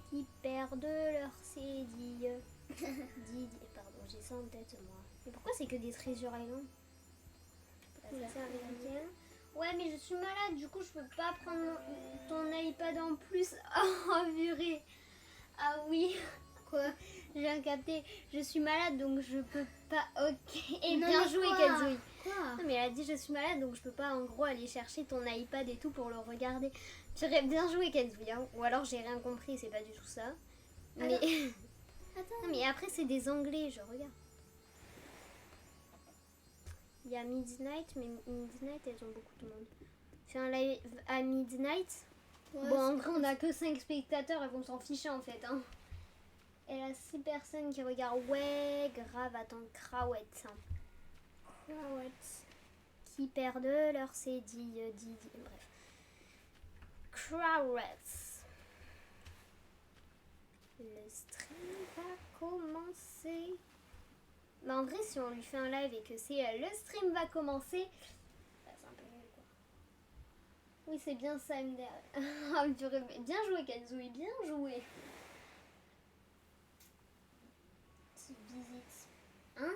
Speaker 1: qui perdent leur cédille. Didi, pardon, j'ai ça en tête moi. Mais pourquoi c'est que des Treasure Island? C'est américain. Ouais, mais je suis malade, du coup je peux pas prendre ton iPad en plus. Oh purée. Ah oui.
Speaker 2: Quoi?
Speaker 1: J'ai capté. Je suis malade donc je peux pas. Ok. Et
Speaker 2: Non,
Speaker 1: bien
Speaker 2: mais
Speaker 1: joué
Speaker 2: quoi?
Speaker 1: Kenzui.
Speaker 2: Quoi?
Speaker 1: Non mais elle a dit je suis malade donc je peux pas en gros aller chercher ton iPad et tout pour le regarder. J'aurais bien joué Kenzui hein. Ou alors j'ai rien compris, c'est pas du tout ça. Mais
Speaker 2: Attends.
Speaker 1: non mais après c'est des anglais, je regarde. Il y a Midnight, mais Midnight elles ont beaucoup de monde. Fais un live à Midnight.
Speaker 2: Ouais,
Speaker 1: Bon en
Speaker 2: c'est
Speaker 1: vrai on a que 5 spectateurs, elles vont s'en ficher en fait hein. Elle a 6 personnes qui regardent. Ouais, grave, attends, Crawette.
Speaker 2: Crawette.
Speaker 1: Qui perdent leur cédille, Didi. Bref. Crawette. Le stream va commencer. Mais en vrai, si on lui fait un live et que c'est le stream va commencer, bah, c'est un peu nul quoi. Oui, c'est bien ça, MDR. Ah, purée, bien joué, Kenzui, bien joué. Tu visites. Hein?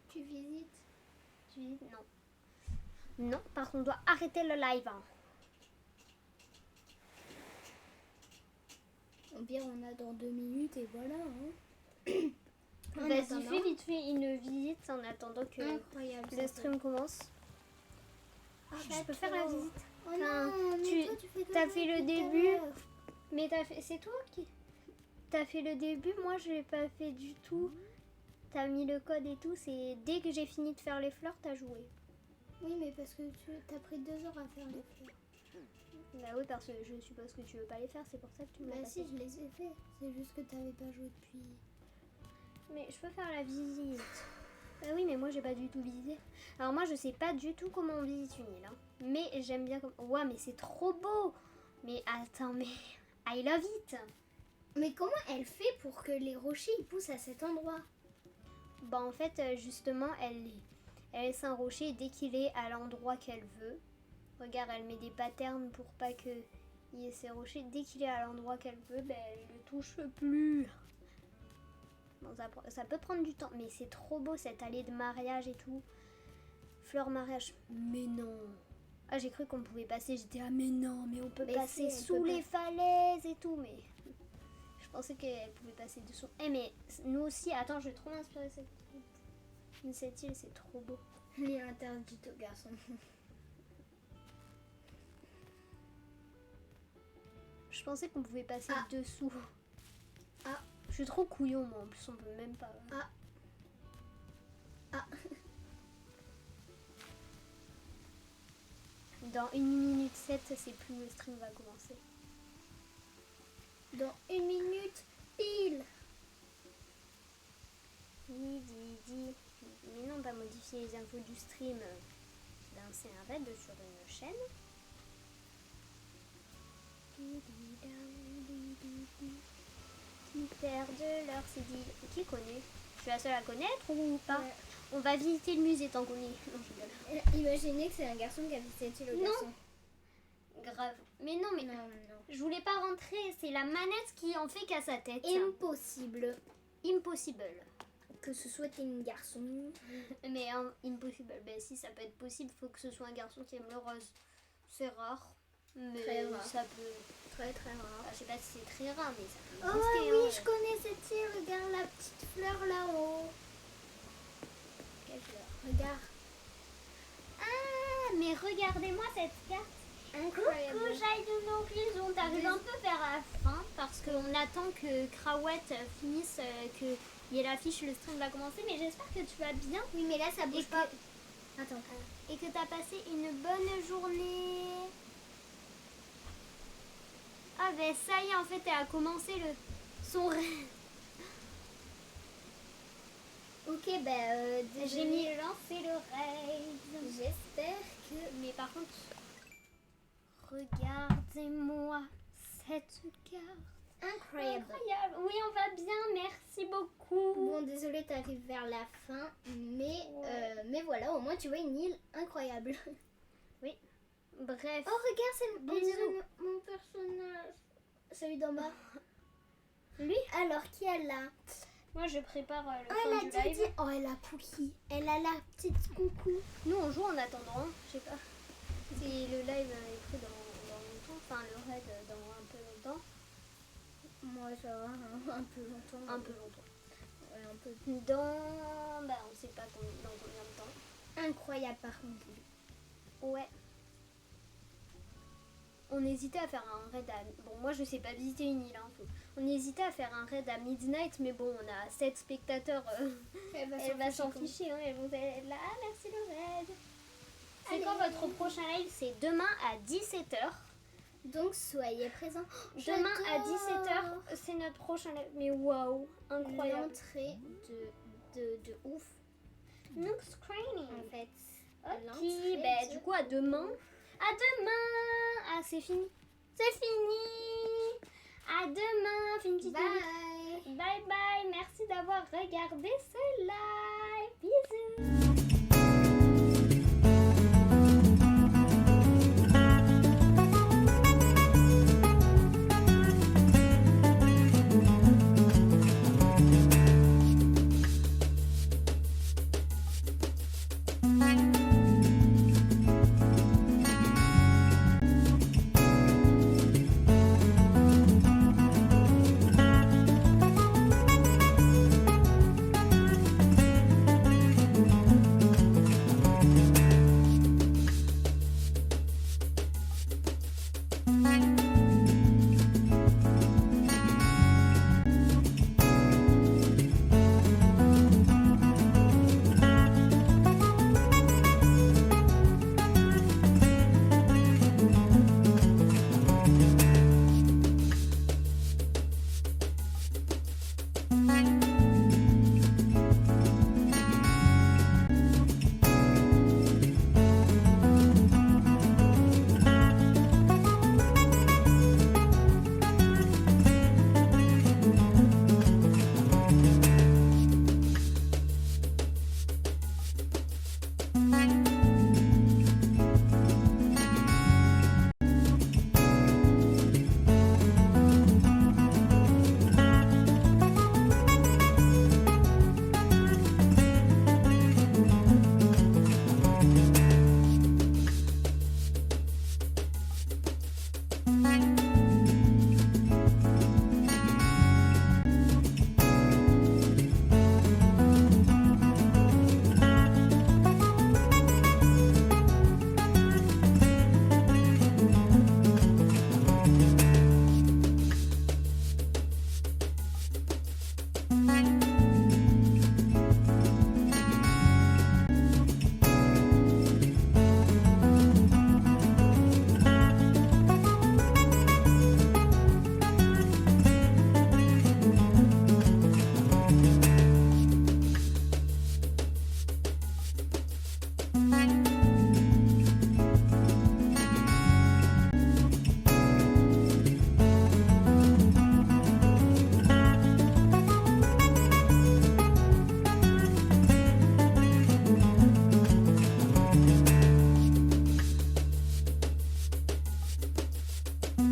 Speaker 2: Tu visites?
Speaker 1: Tu visites? Non. Non, parce qu'on doit arrêter le live. Hein.
Speaker 2: Au pire, on a dans 2 minutes et voilà. Hein. En
Speaker 1: Vas-y,
Speaker 2: attendant.
Speaker 1: fais vite fait une visite en attendant que
Speaker 2: Incroyable.
Speaker 1: le stream commence.
Speaker 2: Ah,
Speaker 1: Je peux faire la visite.
Speaker 2: Oh non, mais
Speaker 1: tu-
Speaker 2: toi, tu fais que
Speaker 1: t'as
Speaker 2: ça
Speaker 1: fait le
Speaker 2: depuis tout à
Speaker 1: début.
Speaker 2: l'heure.
Speaker 1: Mais c'est toi qui... T'as fait le début, moi je l'ai pas fait du tout. T'as mis le code et tout, c'est dès que j'ai fini de faire les fleurs, t'as joué.
Speaker 2: Oui, mais parce que tu as pris 2 heures à faire les fleurs.
Speaker 1: Bah oui, parce que je suppose que tu veux pas les faire, c'est pour ça que tu me l'as
Speaker 2: Bah
Speaker 1: pas
Speaker 2: si,
Speaker 1: fait.
Speaker 2: je les ai fait. C'est juste que t'avais pas joué depuis.
Speaker 1: Mais je peux faire la visite. Bah oui, mais moi j'ai pas du tout visité. Alors moi je sais pas du tout comment on visite une île. Hein. Mais j'aime bien comme... Ouais, mais c'est trop beau. Mais attends, mais... I love it.
Speaker 2: Mais comment elle fait pour que les rochers ils poussent à cet endroit?
Speaker 1: Bah en fait, justement, elle laisse un rocher dès qu'il est à l'endroit qu'elle veut. Regarde, elle met des patterns pour pas que il y ait ces rochers. Dès qu'il est à l'endroit qu'elle veut, ben, elle le touche plus. Bon, ça peut prendre du temps, mais c'est trop beau cette allée de mariage et tout. Fleur mariage. Mais non. Ah, j'ai cru qu'on pouvait passer. J'étais ah mais non, mais on peut
Speaker 2: Mais
Speaker 1: passer
Speaker 2: si, elle
Speaker 1: sous
Speaker 2: peut
Speaker 1: les falaises et tout, mais je pensais qu'elle pouvait passer dessous. Eh mais nous aussi, attends, je vais trop m'inspirer cette île, c'est trop beau.
Speaker 2: Il est interdit aux garçons.
Speaker 1: Je pensais qu'on pouvait passer
Speaker 2: Ah.
Speaker 1: dessous.
Speaker 2: Ah.
Speaker 1: Je suis trop couillon moi, en plus on peut même pas.
Speaker 2: Ah. Ah.
Speaker 1: Dans 1 minute 7, c'est plus où le stream va commencer.
Speaker 2: Dans 1 minute pile.
Speaker 1: Didi. Mais non, pas modifier les infos du stream. Ben, c'est un raid sur une chaîne. Qui perdent leur CD. Qui connaît? Je suis la seule à connaître ou pas?
Speaker 2: Ouais.
Speaker 1: On va visiter le musée tant qu'on y est. Non, je rigole.
Speaker 2: Imaginez que c'est un garçon qui a fait cette île au
Speaker 1: Non.
Speaker 2: garçon.
Speaker 1: Grave. Mais non, mais
Speaker 2: Non, non.
Speaker 1: je voulais pas rentrer. C'est la manette qui en fait qu'à sa tête.
Speaker 2: Impossible
Speaker 1: Impossible.
Speaker 2: que ce soit un garçon.
Speaker 1: Mais impossible. Ben si, ça peut être possible. Faut que ce soit un garçon qui aime le rose. C'est rare. Mais
Speaker 2: Très rare.
Speaker 1: ça peut...
Speaker 2: Très très rare.
Speaker 1: Enfin, je sais pas si c'est très rare, mais ça peut
Speaker 2: Oh
Speaker 1: exister,
Speaker 2: oui,
Speaker 1: hein.
Speaker 2: je connais cette île. Regarde la petite fleur là-haut.
Speaker 1: Quelle fleur?
Speaker 2: Regarde.
Speaker 1: Ah, mais regardez-moi cette carte.
Speaker 2: Incroyable.
Speaker 1: Coucou, j'aille de l'horizon. T'arrives un peu vers la fin parce qu'on attend que Crawette finisse, que Il affiche le stream va commencer, mais j'espère que tu vas bien
Speaker 2: Oui, mais là, ça
Speaker 1: et
Speaker 2: bouge
Speaker 1: que,
Speaker 2: pas. Attends.
Speaker 1: et que tu as passé une bonne journée. Ah ben ça y est, en fait, elle a commencé son rêve.
Speaker 2: Ok,
Speaker 1: J'ai mis lancer le rêve.
Speaker 2: J'espère que...
Speaker 1: Mais par contre, regardez-moi cette carte.
Speaker 2: Incroyable.
Speaker 1: Incroyable. Oui, on va bien, merci beaucoup.
Speaker 2: Bon, désolé, t'arrives vers la fin, mais voilà, au moins tu vois une île incroyable.
Speaker 1: Bref.
Speaker 2: Oh, regarde, c'est on
Speaker 1: Bisous.
Speaker 2: dirait mon personnage. Celui d'en bas.
Speaker 1: Lui.
Speaker 2: Alors, qui elle a?
Speaker 1: Moi, je prépare le
Speaker 2: Oh,
Speaker 1: fin
Speaker 2: elle
Speaker 1: du
Speaker 2: a
Speaker 1: live.
Speaker 2: Didi. Oh, elle a Pookie. Elle a la petite coucou.
Speaker 1: Nous, on joue en attendant, je sais pas. Si le live est pris dans longtemps, enfin le raid dans un peu longtemps.
Speaker 2: Moi, ça va, un peu longtemps.
Speaker 1: Un peu longtemps.
Speaker 2: Ouais, un peu.
Speaker 1: Dans... Bah, on sait pas dans combien de temps.
Speaker 2: Incroyable, par contre.
Speaker 1: Ouais. On hésitait à faire un raid à... Bon, moi, je sais pas visiter une île, hein. On hésitait à faire un raid à midnight, mais bon, on a 7 spectateurs.
Speaker 2: Elle
Speaker 1: Elle va s'en ficher, hein. Elles vont être là. Ah, merci le raid. C'est
Speaker 2: Allez.
Speaker 1: quand votre prochain live? C'est demain à 17h.
Speaker 2: Donc, soyez présents.
Speaker 1: Demain à
Speaker 2: J'adore
Speaker 1: 17h, c'est notre prochain live. Mais waouh, incroyable.
Speaker 2: L'entrée de ouf,
Speaker 1: Nook Screening.
Speaker 2: en fait.
Speaker 1: Ok,
Speaker 2: L'entrée
Speaker 1: bah
Speaker 2: de
Speaker 1: du coup à demain. À demain. Ah, c'est fini. C'est fini. À demain, Finky.
Speaker 2: Bye.
Speaker 1: Bye bye. Merci d'avoir regardé ce live. Bisous.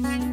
Speaker 2: Bye.